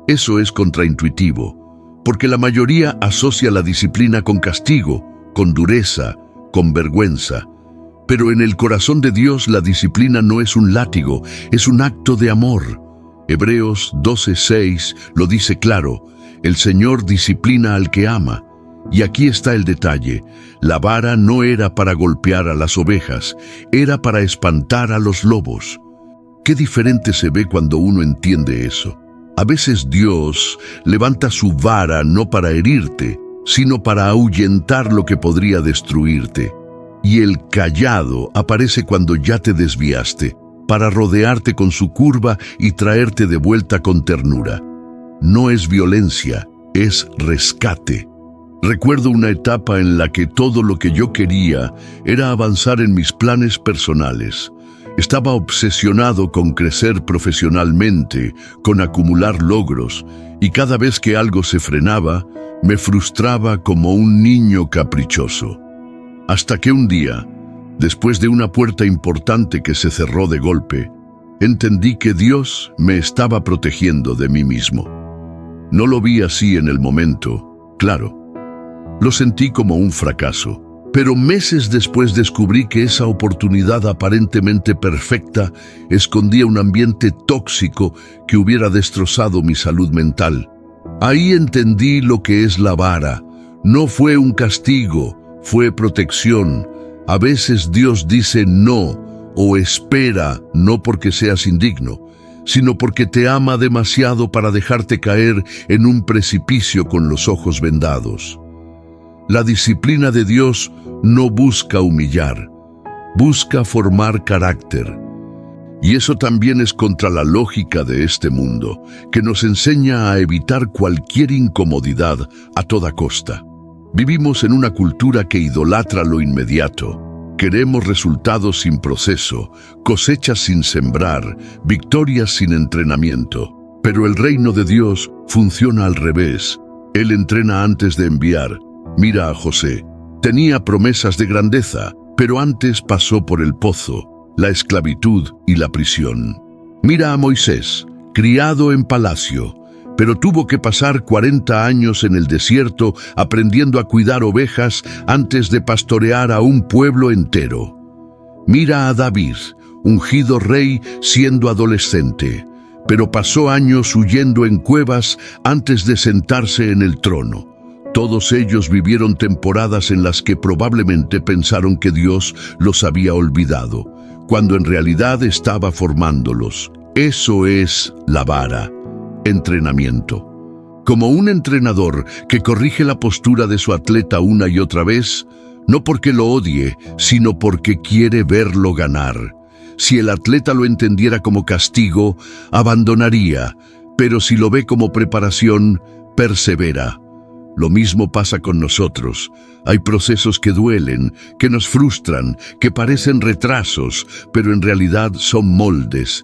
Eso es contraintuitivo, porque la mayoría asocia la disciplina con castigo, con dureza, con vergüenza. Pero en el corazón de Dios la disciplina no es un látigo, es un acto de amor. Hebreos 12:6 lo dice claro, el Señor disciplina al que ama. Y aquí está el detalle, la vara no era para golpear a las ovejas, era para espantar a los lobos. Qué diferente se ve cuando uno entiende eso. A veces Dios levanta su vara no para herirte, sino para ahuyentar lo que podría destruirte. Y el cayado aparece cuando ya te desviaste, para rodearte con su curva y traerte de vuelta con ternura. No es violencia, es rescate. Recuerdo una etapa en la que todo lo que yo quería era avanzar en mis planes personales. Estaba obsesionado con crecer profesionalmente, con acumular logros, y cada vez que algo se frenaba, me frustraba como un niño caprichoso. Hasta que un día, después de una puerta importante que se cerró de golpe, entendí que Dios me estaba protegiendo de mí mismo. No lo vi así en el momento, claro. Lo sentí como un fracaso, pero meses después descubrí que esa oportunidad aparentemente perfecta escondía un ambiente tóxico que hubiera destrozado mi salud mental. Ahí entendí lo que es la vara. No fue un castigo, fue protección. A veces Dios dice no o espera, no porque seas indigno, sino porque te ama demasiado para dejarte caer en un precipicio con los ojos vendados. La disciplina de Dios no busca humillar, busca formar carácter. Y eso también es contra la lógica de este mundo, que nos enseña a evitar cualquier incomodidad a toda costa. Vivimos en una cultura que idolatra lo inmediato. Queremos resultados sin proceso, cosechas sin sembrar, victorias sin entrenamiento. Pero el reino de Dios funciona al revés. Él entrena antes de enviar. Mira a José. Tenía promesas de grandeza, pero antes pasó por el pozo, la esclavitud y la prisión. Mira a Moisés, criado en palacio, pero tuvo que pasar 40 años en el desierto aprendiendo a cuidar ovejas antes de pastorear a un pueblo entero. Mira a David, ungido rey siendo adolescente, pero pasó años huyendo en cuevas antes de sentarse en el trono. Todos ellos vivieron temporadas en las que probablemente pensaron que Dios los había olvidado, cuando en realidad estaba formándolos. Eso es la vara, entrenamiento. Como un entrenador que corrige la postura de su atleta una y otra vez, no porque lo odie, sino porque quiere verlo ganar. Si el atleta lo entendiera como castigo, abandonaría, pero si lo ve como preparación, persevera. Lo mismo pasa con nosotros. Hay procesos que duelen, que nos frustran, que parecen retrasos, pero en realidad son moldes.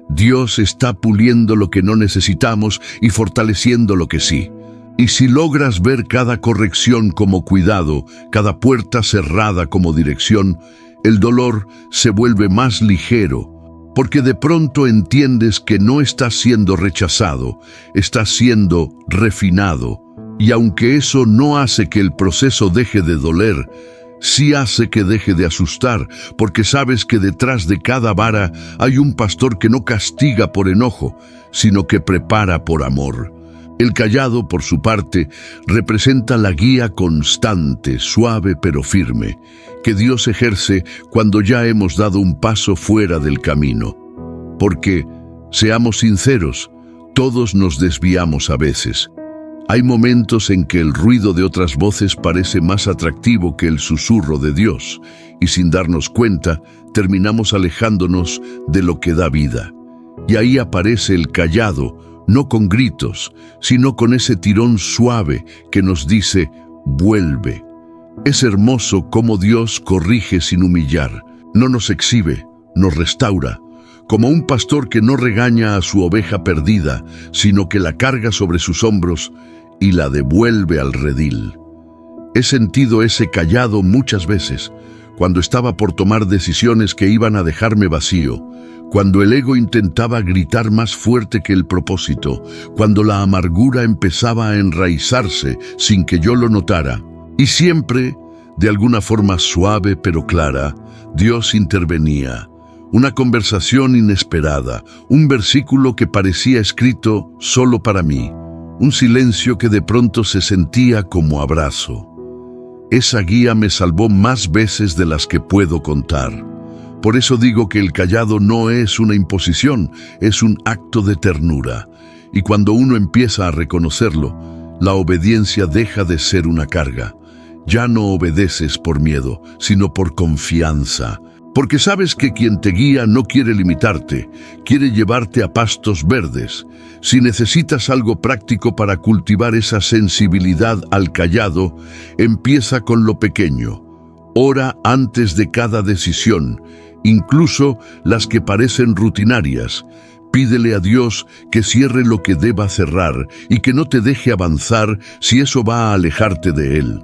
Dios está puliendo lo que no necesitamos y fortaleciendo lo que sí. Y si logras ver cada corrección como cuidado, cada puerta cerrada como dirección, el dolor se vuelve más ligero, porque de pronto entiendes que no estás siendo rechazado, estás siendo refinado. Y aunque eso no hace que el proceso deje de doler, sí hace que deje de asustar, porque sabes que detrás de cada vara hay un pastor que no castiga por enojo, sino que prepara por amor. El cayado, por su parte, representa la guía constante, suave pero firme, que Dios ejerce cuando ya hemos dado un paso fuera del camino. Porque, seamos sinceros, todos nos desviamos a veces. Hay momentos en que el ruido de otras voces parece más atractivo que el susurro de Dios, y sin darnos cuenta, terminamos alejándonos de lo que da vida. Y ahí aparece el cayado, no con gritos, sino con ese tirón suave que nos dice, vuelve. Es hermoso cómo Dios corrige sin humillar, no nos exhibe, nos restaura, como un pastor que no regaña a su oveja perdida, sino que la carga sobre sus hombros y la devuelve al redil. He sentido ese cayado muchas veces, cuando estaba por tomar decisiones que iban a dejarme vacío, cuando el ego intentaba gritar más fuerte que el propósito, cuando la amargura empezaba a enraizarse sin que yo lo notara. Y siempre, de alguna forma suave pero clara, Dios intervenía. Una conversación inesperada, un versículo que parecía escrito solo para mí, un silencio que de pronto se sentía como abrazo. Esa guía me salvó más veces de las que puedo contar. Por eso digo que el cayado no es una imposición, es un acto de ternura. Y cuando uno empieza a reconocerlo, la obediencia deja de ser una carga. Ya no obedeces por miedo, sino por confianza. Porque sabes que quien te guía no quiere limitarte, quiere llevarte a pastos verdes. Si necesitas algo práctico para cultivar esa sensibilidad al cayado, empieza con lo pequeño. Ora antes de cada decisión, incluso las que parecen rutinarias. Pídele a Dios que cierre lo que deba cerrar y que no te deje avanzar si eso va a alejarte de Él.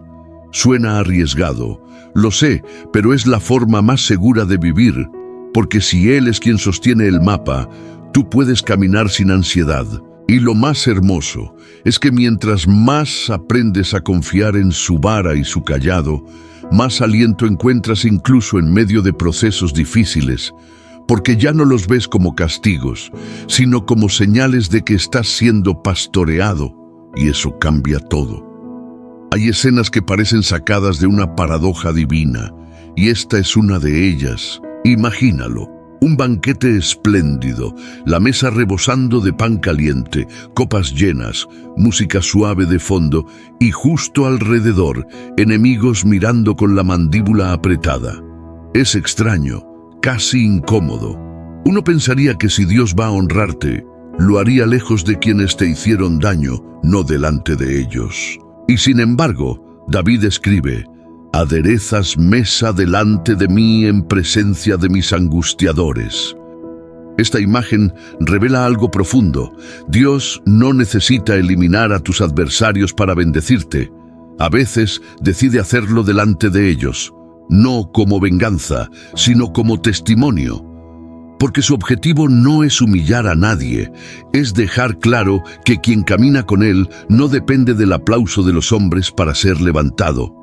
Suena arriesgado, lo sé, pero es la forma más segura de vivir, porque si Él es quien sostiene el mapa, tú puedes caminar sin ansiedad. Y lo más hermoso es que mientras más aprendes a confiar en su vara y su cayado, más aliento encuentras incluso en medio de procesos difíciles, porque ya no los ves como castigos, sino como señales de que estás siendo pastoreado, y eso cambia todo. Hay escenas que parecen sacadas de una paradoja divina, y esta es una de ellas. Imagínalo, un banquete espléndido, la mesa rebosando de pan caliente, copas llenas, música suave de fondo, y justo alrededor, enemigos mirando con la mandíbula apretada. Es extraño, casi incómodo. Uno pensaría que si Dios va a honrarte, lo haría lejos de quienes te hicieron daño, no delante de ellos. Y sin embargo, David escribe, «Aderezas mesa delante de mí en presencia de mis angustiadores». Esta imagen revela algo profundo. Dios no necesita eliminar a tus adversarios para bendecirte. A veces decide hacerlo delante de ellos, no como venganza, sino como testimonio. Porque su objetivo no es humillar a nadie, es dejar claro que quien camina con él no depende del aplauso de los hombres para ser levantado.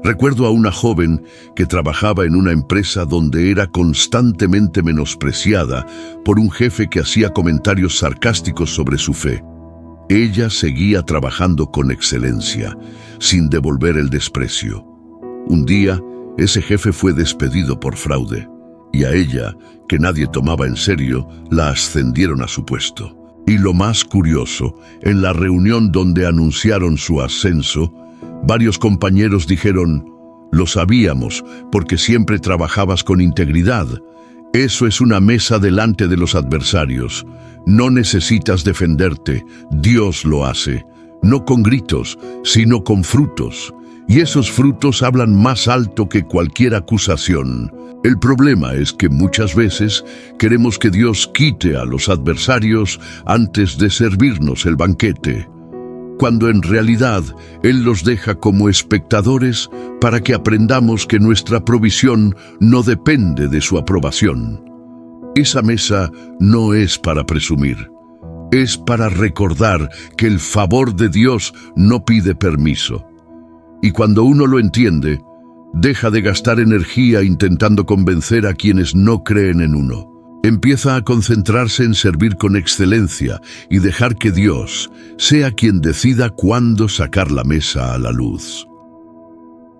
Recuerdo a una joven que trabajaba en una empresa donde era constantemente menospreciada por un jefe que hacía comentarios sarcásticos sobre su fe. Ella seguía trabajando con excelencia, sin devolver el desprecio. Un día, ese jefe fue despedido por fraude, y a ella, que nadie tomaba en serio, la ascendieron a su puesto. Y lo más curioso, en la reunión donde anunciaron su ascenso, varios compañeros dijeron, «Lo sabíamos, porque siempre trabajabas con integridad. Eso es una mesa delante de los adversarios. No necesitas defenderte, Dios lo hace. No con gritos, sino con frutos. Y esos frutos hablan más alto que cualquier acusación». El problema es que muchas veces queremos que Dios quite a los adversarios antes de servirnos el banquete. cuando en realidad Él los deja como espectadores para que aprendamos que nuestra provisión no depende de su aprobación. Esa mesa no es para presumir, es para recordar que el favor de Dios no pide permiso. Y cuando uno lo entiende, deja de gastar energía intentando convencer a quienes no creen en uno. Empieza a concentrarse en servir con excelencia y dejar que Dios sea quien decida cuándo sacar la mesa a la luz.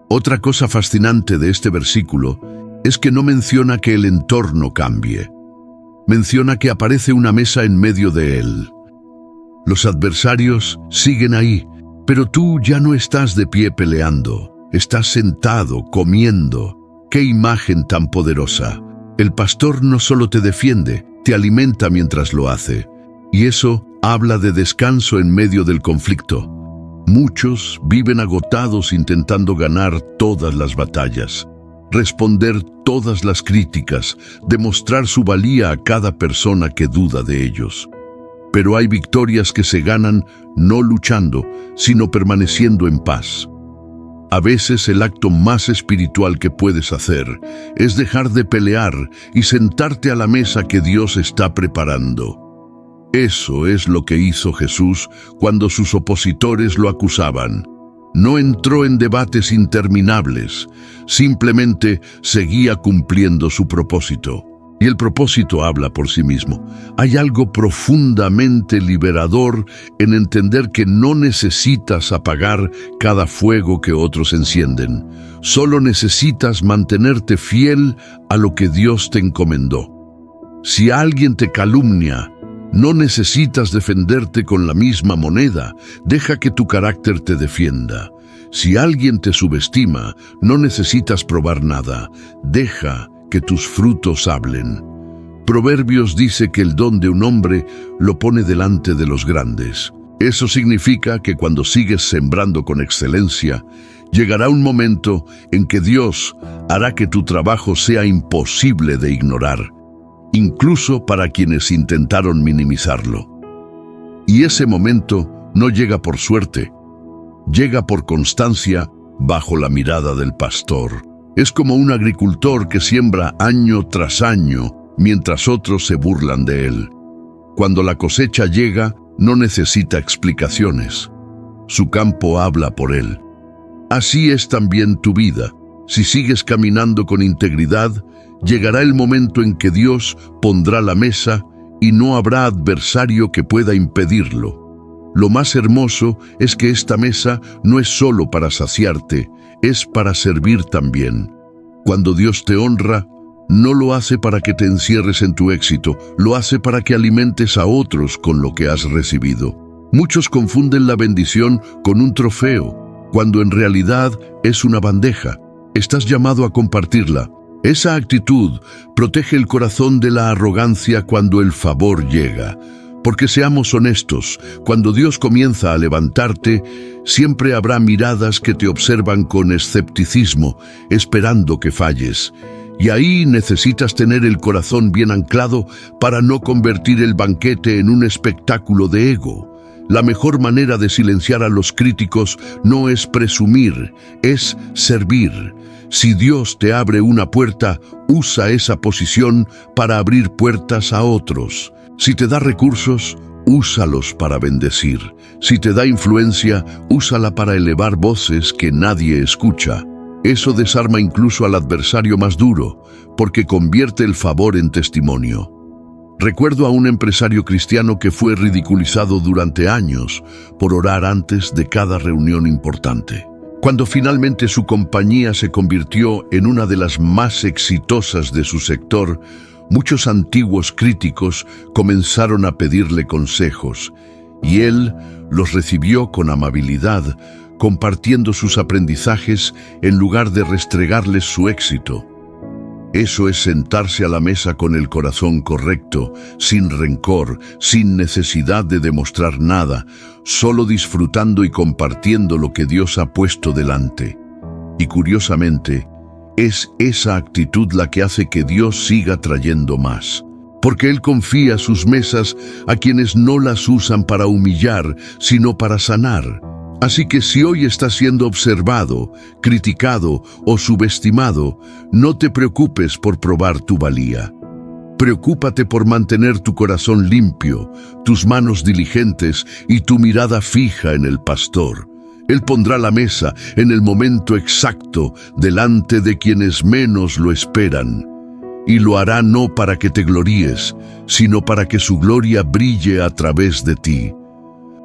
Otra cosa fascinante de este versículo es que no menciona que el entorno cambie. Menciona que aparece una mesa en medio de él. Los adversarios siguen ahí, pero tú ya no estás de pie peleando, estás sentado, comiendo. ¡Qué imagen tan poderosa! El pastor no solo te defiende, te alimenta mientras lo hace. Y eso habla de descanso en medio del conflicto. Muchos viven agotados intentando ganar todas las batallas, responder todas las críticas, demostrar su valía a cada persona que duda de ellos. Pero hay victorias que se ganan no luchando, sino permaneciendo en paz. A veces el acto más espiritual que puedes hacer es dejar de pelear y sentarte a la mesa que Dios está preparando. Eso es lo que hizo Jesús cuando sus opositores lo acusaban. No entró en debates interminables, simplemente seguía cumpliendo su propósito. Y el propósito habla por sí mismo. Hay algo profundamente liberador en entender que no necesitas apagar cada fuego que otros encienden. Solo necesitas mantenerte fiel a lo que Dios te encomendó. Si alguien te calumnia, no necesitas defenderte con la misma moneda. Deja que tu carácter te defienda. Si alguien te subestima, no necesitas probar nada. Deja que tus frutos hablen. Proverbios dice que el don de un hombre lo pone delante de los grandes. Eso significa que cuando sigues sembrando con excelencia, llegará un momento en que Dios hará que tu trabajo sea imposible de ignorar, incluso para quienes intentaron minimizarlo. Y ese momento no llega por suerte, llega por constancia bajo la mirada del pastor. Es como un agricultor que siembra año tras año mientras otros se burlan de él. Cuando la cosecha llega, no necesita explicaciones. Su campo habla por él. Así es también tu vida. Si sigues caminando con integridad, llegará el momento en que Dios pondrá la mesa y no habrá adversario que pueda impedirlo. Lo más hermoso es que esta mesa no es solo para saciarte, es para servir también. Cuando Dios te honra, no lo hace para que te encierres en tu éxito, lo hace para que alimentes a otros con lo que has recibido. Muchos confunden la bendición con un trofeo, cuando en realidad es una bandeja. Estás llamado a compartirla. Esa actitud protege el corazón de la arrogancia cuando el favor llega. Porque seamos honestos, cuando Dios comienza a levantarte, siempre habrá miradas que te observan con escepticismo, esperando que falles. Y ahí necesitas tener el corazón bien anclado para no convertir el banquete en un espectáculo de ego. La mejor manera de silenciar a los críticos no es presumir, es servir. Si Dios te abre una puerta, usa esa posición para abrir puertas a otros. Si te da recursos, úsalos para bendecir. Si te da influencia, úsala para elevar voces que nadie escucha. Eso desarma incluso al adversario más duro, porque convierte el favor en testimonio. Recuerdo a un empresario cristiano que fue ridiculizado durante años por orar antes de cada reunión importante. Cuando finalmente su compañía se convirtió en una de las más exitosas de su sector, muchos antiguos críticos comenzaron a pedirle consejos, y él los recibió con amabilidad, compartiendo sus aprendizajes en lugar de restregarles su éxito. Eso es sentarse a la mesa con el corazón correcto, sin rencor, sin necesidad de demostrar nada, solo disfrutando y compartiendo lo que Dios ha puesto delante. Y curiosamente, es esa actitud la que hace que Dios siga trayendo más. porque Él confía sus mesas a quienes no las usan para humillar, sino para sanar. Así que si hoy estás siendo observado, criticado o subestimado, no te preocupes por probar tu valía. Preocúpate por mantener tu corazón limpio, tus manos diligentes y tu mirada fija en el pastor. Él pondrá la mesa en el momento exacto delante de quienes menos lo esperan. Y lo hará no para que te gloríes, sino para que su gloria brille a través de ti.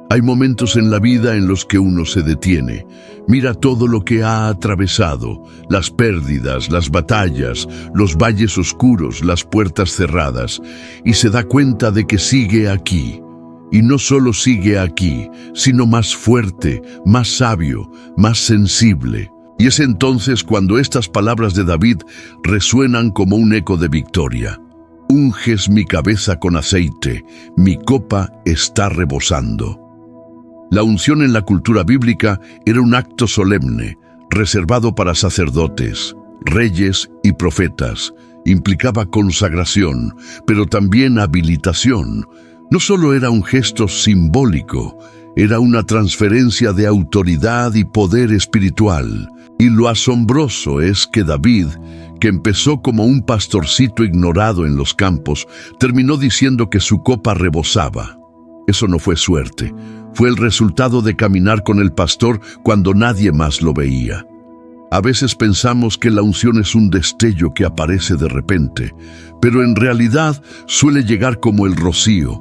Hay momentos en la vida en los que uno se detiene. Mira todo lo que ha atravesado, las pérdidas, las batallas, los valles oscuros, las puertas cerradas, y se da cuenta de que sigue aquí. Y no solo sigue aquí, sino más fuerte, más sabio, más sensible. Y es entonces cuando estas palabras de David resuenan como un eco de victoria. Unges mi cabeza con aceite, mi copa está rebosando. La unción en la cultura bíblica era un acto solemne, reservado para sacerdotes, reyes y profetas. Implicaba consagración, pero también habilitación. No solo era un gesto simbólico, era una transferencia de autoridad y poder espiritual. Y lo asombroso es que David, que empezó como un pastorcito ignorado en los campos, terminó diciendo que su copa rebosaba. Eso no fue suerte, fue el resultado de caminar con el pastor cuando nadie más lo veía. A veces pensamos que la unción es un destello que aparece de repente, pero en realidad suele llegar como el rocío,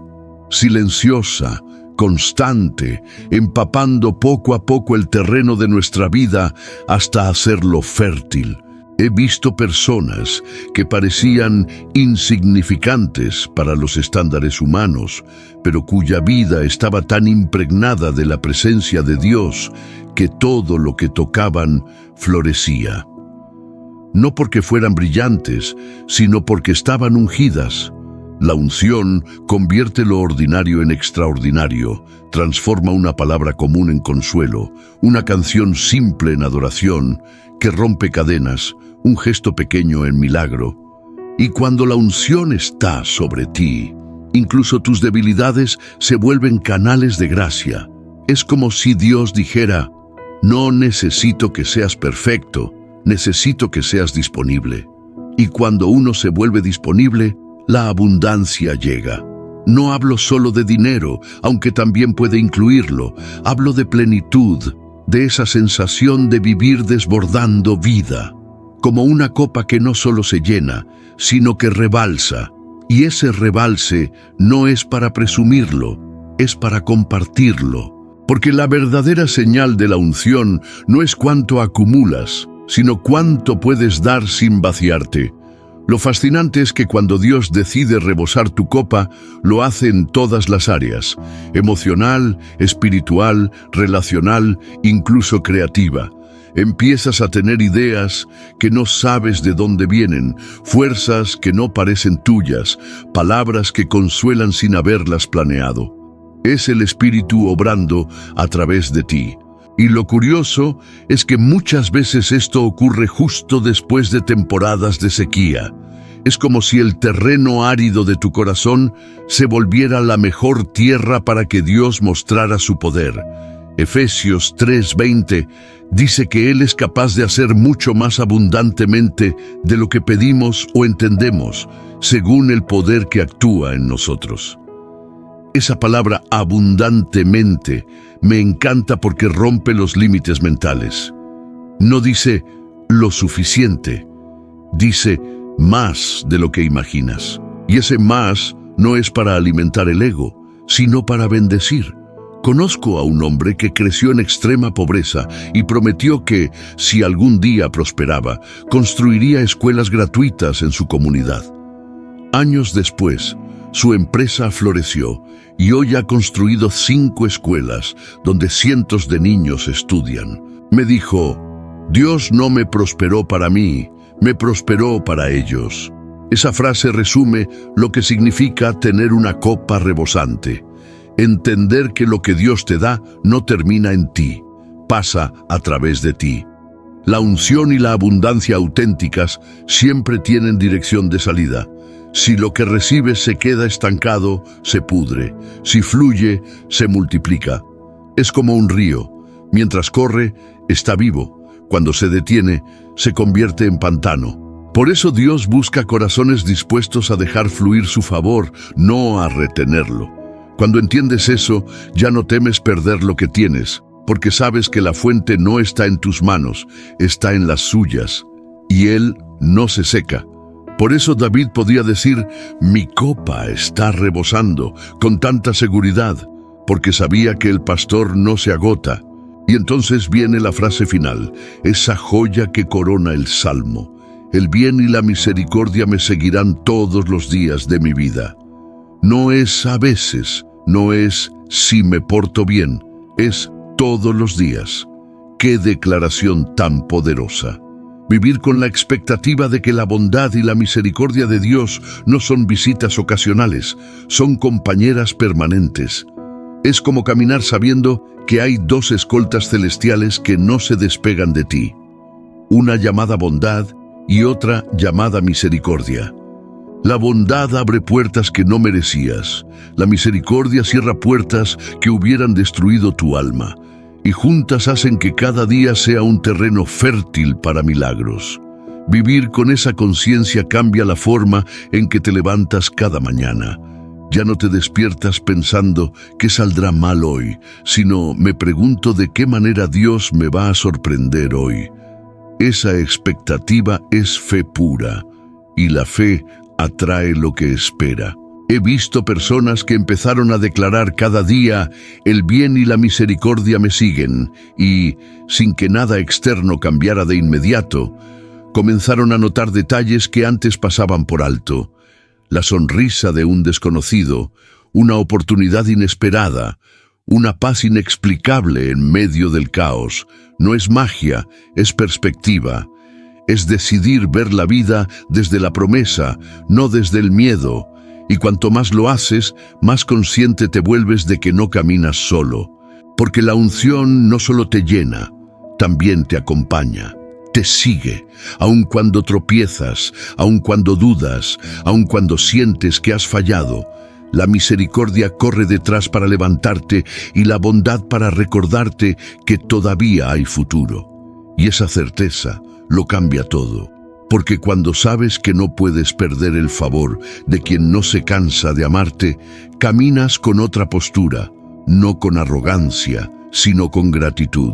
silenciosa, constante, empapando poco a poco el terreno de nuestra vida hasta hacerlo fértil. He visto personas que parecían insignificantes para los estándares humanos, pero cuya vida estaba tan impregnada de la presencia de Dios que todo lo que tocaban florecía. No porque fueran brillantes, sino porque estaban ungidas. La unción convierte lo ordinario en extraordinario, transforma una palabra común en consuelo, una canción simple en adoración, que rompe cadenas, un gesto pequeño en milagro. Y cuando la unción está sobre ti, incluso tus debilidades se vuelven canales de gracia. Es como si Dios dijera: no necesito que seas perfecto, necesito que seas disponible. Y cuando uno se vuelve disponible, la abundancia llega. No hablo solo de dinero, aunque también puede incluirlo. Hablo de plenitud, de esa sensación de vivir desbordando vida, como una copa que no solo se llena, sino que rebalsa. Y ese rebalse no es para presumirlo, es para compartirlo. Porque la verdadera señal de la unción no es cuánto acumulas, sino cuánto puedes dar sin vaciarte. Lo fascinante es que cuando Dios decide rebosar tu copa, lo hace en todas las áreas: emocional, espiritual, relacional, incluso creativa. Empiezas a tener ideas que no sabes de dónde vienen, fuerzas que no parecen tuyas, palabras que consuelan sin haberlas planeado. Es el Espíritu obrando a través de ti. Y lo curioso es que muchas veces esto ocurre justo después de temporadas de sequía. Es como si el terreno árido de tu corazón se volviera la mejor tierra para que Dios mostrara su poder. Efesios 3:20 dice que Él es capaz de hacer mucho más abundantemente de lo que pedimos o entendemos, según el poder que actúa en nosotros. Esa palabra abundantemente me encanta porque rompe los límites mentales. No dice lo suficiente, dice más de lo que imaginas. Y ese más no es para alimentar el ego, sino para bendecir. Conozco a un hombre que creció en extrema pobreza y prometió que, si algún día prosperaba, construiría escuelas gratuitas en su comunidad. Años después, su empresa floreció y hoy ha construido 5 escuelas donde cientos de niños estudian. Me dijo: Dios no me prosperó para mí, me prosperó para ellos. Esa frase resume lo que significa tener una copa rebosante. Entender que lo que Dios te da no termina en ti, pasa a través de ti. La unción y la abundancia auténticas siempre tienen dirección de salida. Si lo que recibes se queda estancado, se pudre. Si fluye, se multiplica. Es como un río. Mientras corre, está vivo. Cuando se detiene, se convierte en pantano. Por eso Dios busca corazones dispuestos a dejar fluir su favor, no a retenerlo. Cuando entiendes eso, ya no temes perder lo que tienes, porque sabes que la fuente no está en tus manos, está en las suyas, y Él no se seca. Por eso David podía decir, mi copa está rebosando, con tanta seguridad, porque sabía que el pastor no se agota. Y entonces viene la frase final, esa joya que corona el salmo. El bien y la misericordia me seguirán todos los días de mi vida. No es a veces, no es si me porto bien, es todos los días. ¡Qué declaración tan poderosa! Vivir con la expectativa de que la bondad y la misericordia de Dios no son visitas ocasionales, son compañeras permanentes. Es como caminar sabiendo que hay dos escoltas celestiales que no se despegan de ti. Una llamada bondad y otra llamada misericordia. La bondad abre puertas que no merecías. La misericordia cierra puertas que hubieran destruido tu alma. Y juntas hacen que cada día sea un terreno fértil para milagros. Vivir con esa conciencia cambia la forma en que te levantas cada mañana. Ya no te despiertas pensando qué saldrá mal hoy, sino me pregunto de qué manera Dios me va a sorprender hoy. Esa expectativa es fe pura, y la fe atrae lo que espera. He visto personas que empezaron a declarar cada día, el bien y la misericordia me siguen, y, sin que nada externo cambiara de inmediato, comenzaron a notar detalles que antes pasaban por alto. La sonrisa de un desconocido, una oportunidad inesperada, una paz inexplicable en medio del caos. No es magia, es perspectiva. Es decidir ver la vida desde la promesa, no desde el miedo. Y cuanto más lo haces, más consciente te vuelves de que no caminas solo. Porque la unción no solo te llena, también te acompaña. Te sigue, aun cuando tropiezas, aun cuando dudas, aun cuando sientes que has fallado. La misericordia corre detrás para levantarte y la bondad para recordarte que todavía hay futuro. Y esa certeza lo cambia todo. Porque cuando sabes que no puedes perder el favor de quien no se cansa de amarte, caminas con otra postura, no con arrogancia, sino con gratitud.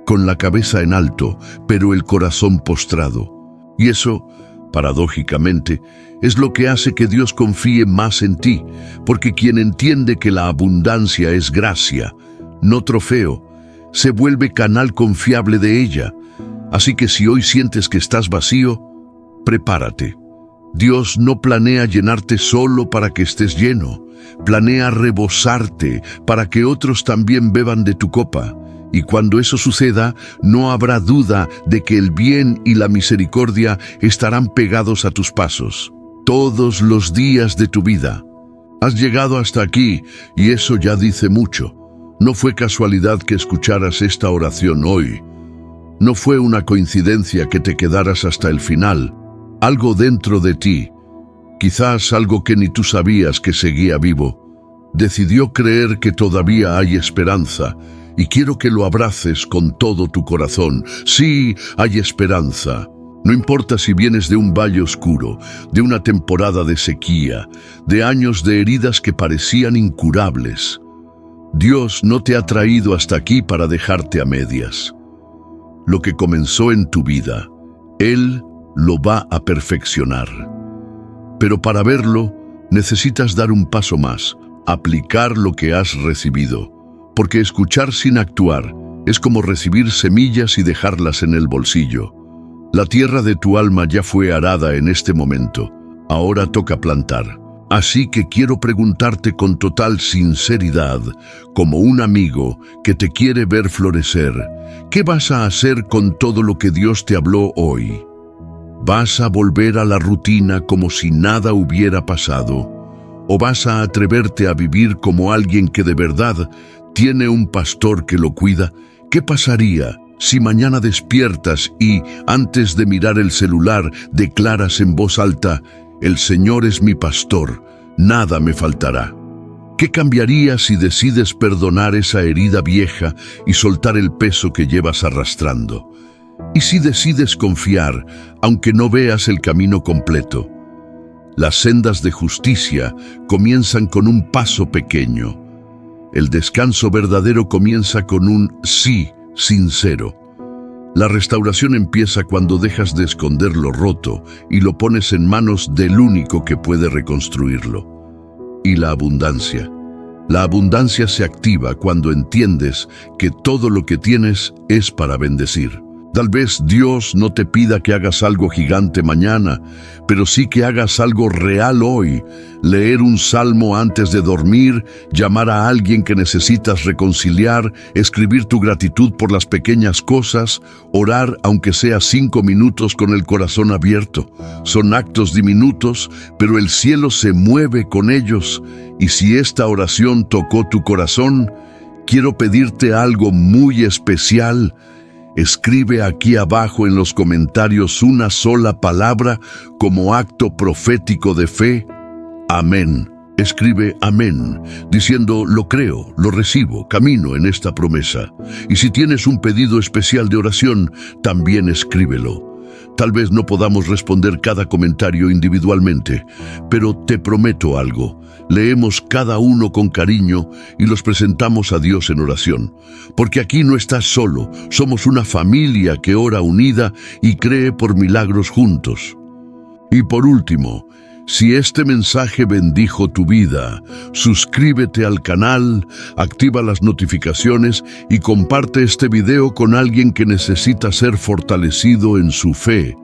Con la cabeza en alto, pero el corazón postrado. Y eso, paradójicamente, es lo que hace que Dios confíe más en ti, porque quien entiende que la abundancia es gracia, no trofeo, se vuelve canal confiable de ella. Así que si hoy sientes que estás vacío, prepárate. Dios no planea llenarte solo para que estés lleno, planea rebosarte para que otros también beban de tu copa. Y cuando eso suceda, no habrá duda de que el bien y la misericordia estarán pegados a tus pasos, todos los días de tu vida. Has llegado hasta aquí, y eso ya dice mucho. No fue casualidad que escucharas esta oración hoy. No fue una coincidencia que te quedaras hasta el final. Algo dentro de ti, quizás algo que ni tú sabías que seguía vivo, decidió creer que todavía hay esperanza. Y quiero que lo abraces con todo tu corazón. Sí, hay esperanza. No importa si vienes de un valle oscuro, de una temporada de sequía, de años de heridas que parecían incurables. Dios no te ha traído hasta aquí para dejarte a medias. Lo que comenzó en tu vida, Él lo va a perfeccionar. Pero para verlo, necesitas dar un paso más, aplicar lo que has recibido. Porque escuchar sin actuar es como recibir semillas y dejarlas en el bolsillo. La tierra de tu alma ya fue arada en este momento. Ahora toca plantar. Así que quiero preguntarte con total sinceridad, como un amigo que te quiere ver florecer, ¿qué vas a hacer con todo lo que Dios te habló hoy? ¿Vas a volver a la rutina como si nada hubiera pasado? ¿O vas a atreverte a vivir como alguien que de verdad tiene un pastor que lo cuida? ¿Qué pasaría si mañana despiertas y, antes de mirar el celular, declaras en voz alta, El Señor es mi pastor, nada me faltará. ¿Qué cambiaría si decides perdonar esa herida vieja y soltar el peso que llevas arrastrando? ¿Y si decides confiar, aunque no veas el camino completo? Las sendas de justicia comienzan con un paso pequeño. El descanso verdadero comienza con un sí sincero. La restauración empieza cuando dejas de esconder lo roto y lo pones en manos del único que puede reconstruirlo. Y la abundancia. La abundancia se activa cuando entiendes que todo lo que tienes es para bendecir. Tal vez Dios no te pida que hagas algo gigante mañana, pero sí que hagas algo real hoy. Leer un salmo antes de dormir, llamar a alguien que necesitas reconciliar, escribir tu gratitud por las pequeñas cosas, orar aunque sea 5 minutos con el corazón abierto. Son actos diminutos, pero el cielo se mueve con ellos. Y si esta oración tocó tu corazón, quiero pedirte algo muy especial. Escribe aquí abajo en los comentarios una sola palabra como acto profético de fe. Amén. Escribe amén, diciendo lo creo, lo recibo, camino en esta promesa. Y si tienes un pedido especial de oración, también escríbelo. Tal vez no podamos responder cada comentario individualmente, pero te prometo algo. Leemos cada uno con cariño y los presentamos a Dios en oración. Porque aquí no estás solo, somos una familia que ora unida y cree por milagros juntos. Y por último, si este mensaje bendijo tu vida, suscríbete al canal, activa las notificaciones y comparte este video con alguien que necesita ser fortalecido en su fe.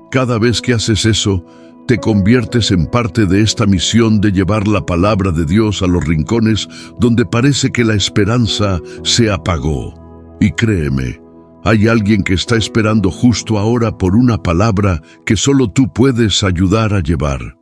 Cada vez que haces eso, te conviertes en parte de esta misión de llevar la palabra de Dios a los rincones donde parece que la esperanza se apagó. Y créeme, hay alguien que está esperando justo ahora por una palabra que solo tú puedes ayudar a llevar.